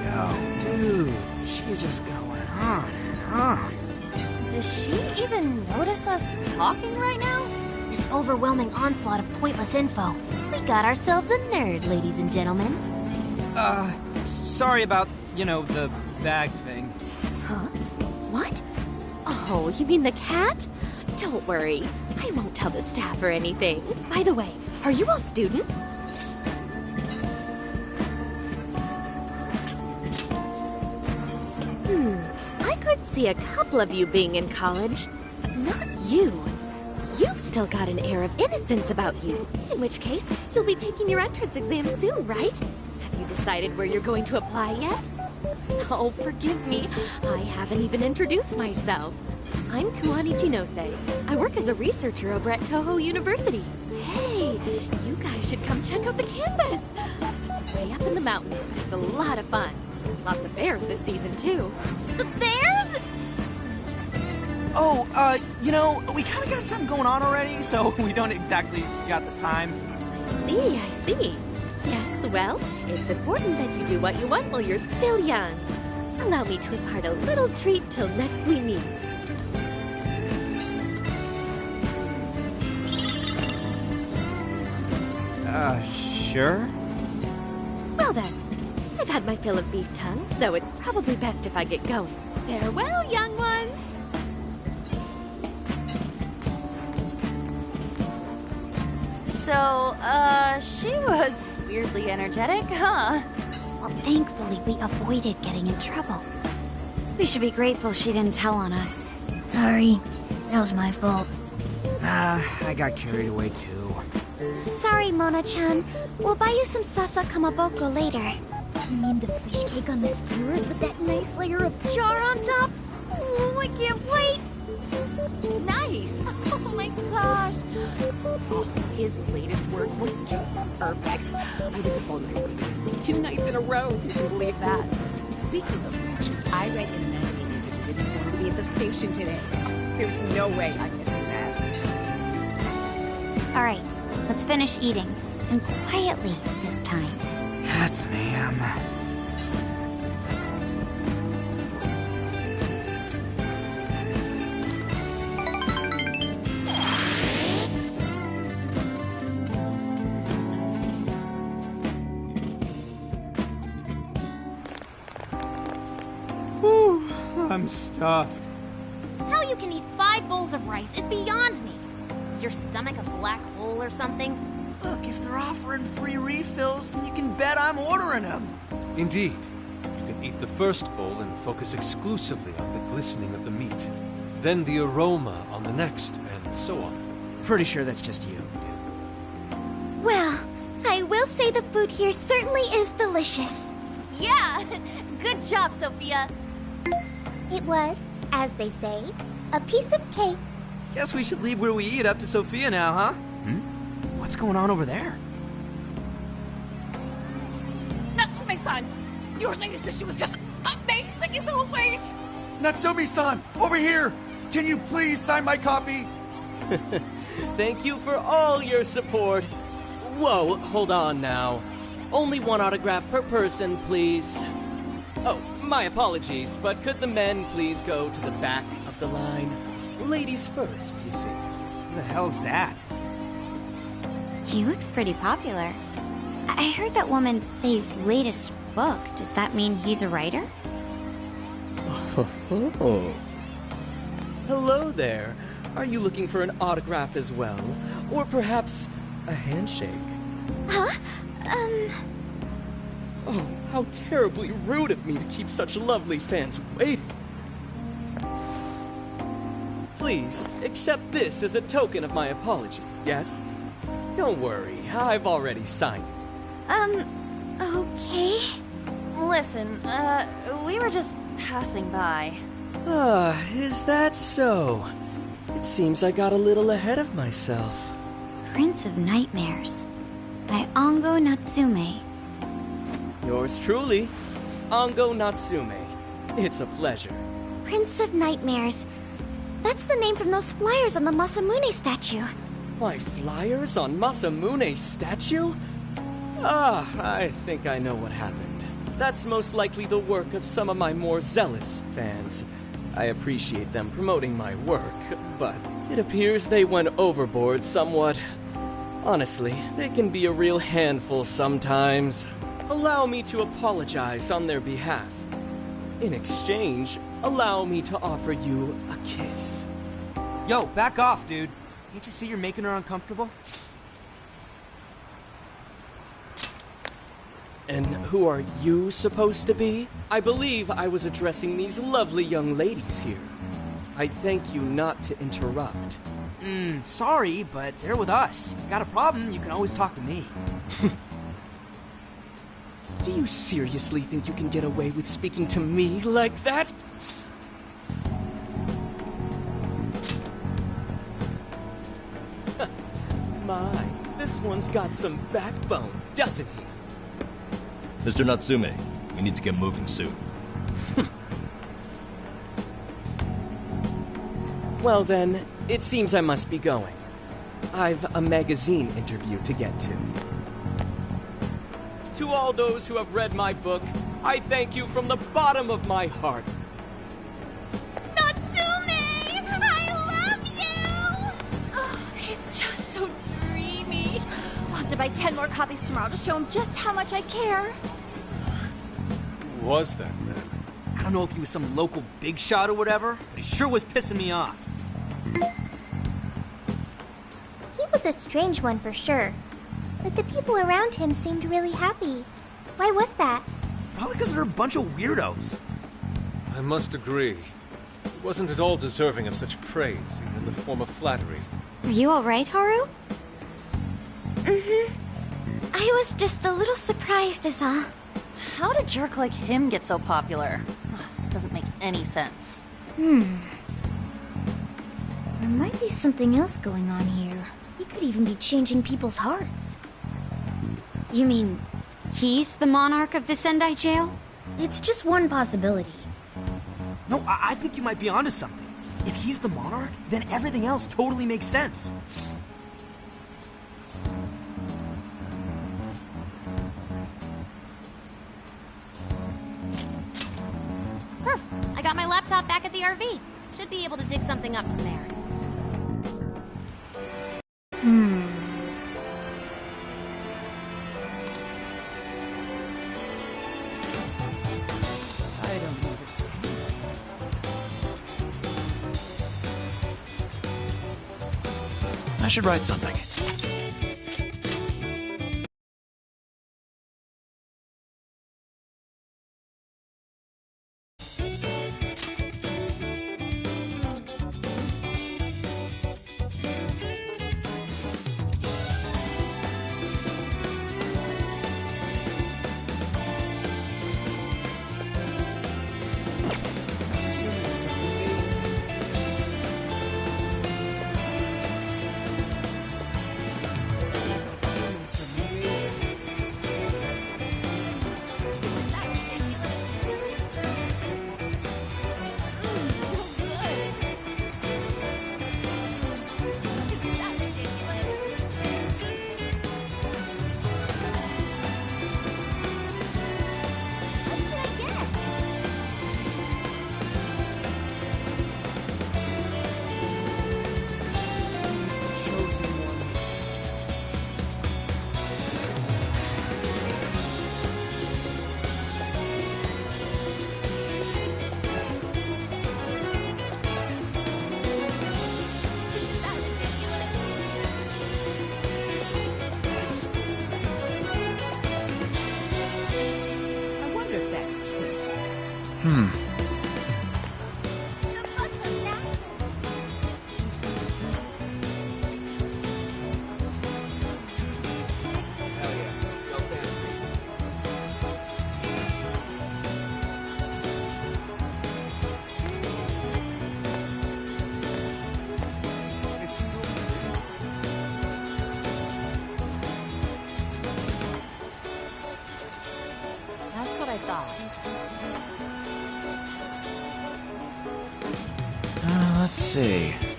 Yo, dude, she's just going on and on. Does she even notice us talking right now? This overwhelming onslaught of pointless info. We got ourselves a nerd, ladies and gentlemen. Sorry about, the bag thing. Huh? What? Oh, you mean the cat? Don't worry. I won't tell the staff or anything. By the way, are you all students? I could see a couple of you being in college, but not you. You've still got an air of innocence about you, in which case you'll be taking your entrance exam soon, right? Have you decided where you're going to apply yet? Oh, forgive me. I haven't even introduced myself. I'm Kuani Jinose. I work as a researcher over at Toho University. Hey, you guys should come check out the campus. It's way up in the mountains, but it's a lot of fun. Lots of bears this season, too. The bears? Oh, we kind of got something going on already, so we don't exactly got the time. I see. Yes, well, it's important that you do what you want while you're still young. Allow me to impart a little treat till next we meet. Sure? Well then, I've had my fill of beef tongue, so it's probably best if I get going. Farewell, young ones! So, she was weirdly energetic, huh? Well, thankfully we avoided getting in trouble. We should be grateful she didn't tell on us. Sorry. That was my fault. I got carried away too. Sorry, Mona-chan. We'll buy you some sasa kamaboko later. You mean the fish cake on the skewers with that nice layer of char on top? Oh, I can't wait! Nice! Oh my gosh! Oh, his latest work was just perfect. I was up all night, 2 nights in a row, if you can believe that. Speaking of which, I read in the magazine that he's going to be at the station today. There's no way I'm missing that. All right, let's finish eating. And quietly this time. Yes, ma'am. Whew, I'm stuffed. How you can eat 5 bowls of rice is beyond me. Is your stomach a black hole or something? Look, if they're offering free refills, you can bet I'm ordering them. Indeed. You can eat the first bowl and focus exclusively on the glistening of the meat. Then the aroma on the next, and so on. Pretty sure that's just you. Well, I will say the food here certainly is delicious. Yeah! Good job, Sophia. It was, as they say, a piece of cake. Guess we should leave where we eat up to Sophia now, huh? What's going on over there? Natsume-san, your latest issue was just amazing as always. Natsumi-san, over here! Can you please sign my copy? Thank you for all your support. Whoa, hold on now. Only 1 autograph per person, please. Oh, my apologies, but could the men please go to the back of the line? Ladies first, you see. Who the hell's that? He looks pretty popular. I heard that woman say latest book. Does that mean he's a writer? Oh. Hello there. Are you looking for an autograph as well? Or perhaps a handshake? Huh? Oh, how terribly rude of me to keep such lovely fans waiting. Please, accept this as a token of my apology, yes? Don't worry, I've already signed it. Okay. Listen, we were just passing by. Is that so? It seems I got a little ahead of myself. Prince of Nightmares by Ango Natsume. Yours truly, Ango Natsume. It's a pleasure. Prince of Nightmares. That's the name from those flyers on the Masamune statue. My flyers on Masamune's statue? I think I know what happened. That's most likely the work of some of my more zealous fans. I appreciate them promoting my work, but it appears they went overboard somewhat. Honestly, they can be a real handful sometimes. Allow me to apologize on their behalf. In exchange, allow me to offer you a kiss. Yo, back off, dude. Can't you see you're making her uncomfortable? And who are you supposed to be? I believe I was addressing these lovely young ladies here. I thank you not to interrupt. Sorry, but they're with us. Got a problem, you can always talk to me. Do you seriously think you can get away with speaking to me like that? My, this one's got some backbone, doesn't he? Mr. Natsume, we need to get moving soon. Well then, it seems I must be going. I've a magazine interview to get to. To all those who have read my book, I thank you from the bottom of my heart. Natsume! I love you! Oh, it's just so dreamy. I'll have to buy 10 more copies tomorrow to show him just how much I care. Who was that man? I don't know if he was some local big shot or whatever, but he sure was pissing me off. He was a strange one for sure. But the people around him seemed really happy. Why was that? Probably because they're a bunch of weirdos. I must agree. He wasn't at all deserving of such praise, even in the form of flattery. Are you alright, Haru? I was just a little surprised is all. How did a jerk like him get so popular? Doesn't make any sense. There might be something else going on here. He could even be changing people's hearts. You mean he's the monarch of the Sendai jail? It's just one possibility. No, I think you might be onto something. If he's the monarch, then everything else totally makes sense. laptop back at the RV. Should be able to dig something up from there. I don't understand. I should write something. That's what I thought. Let's see.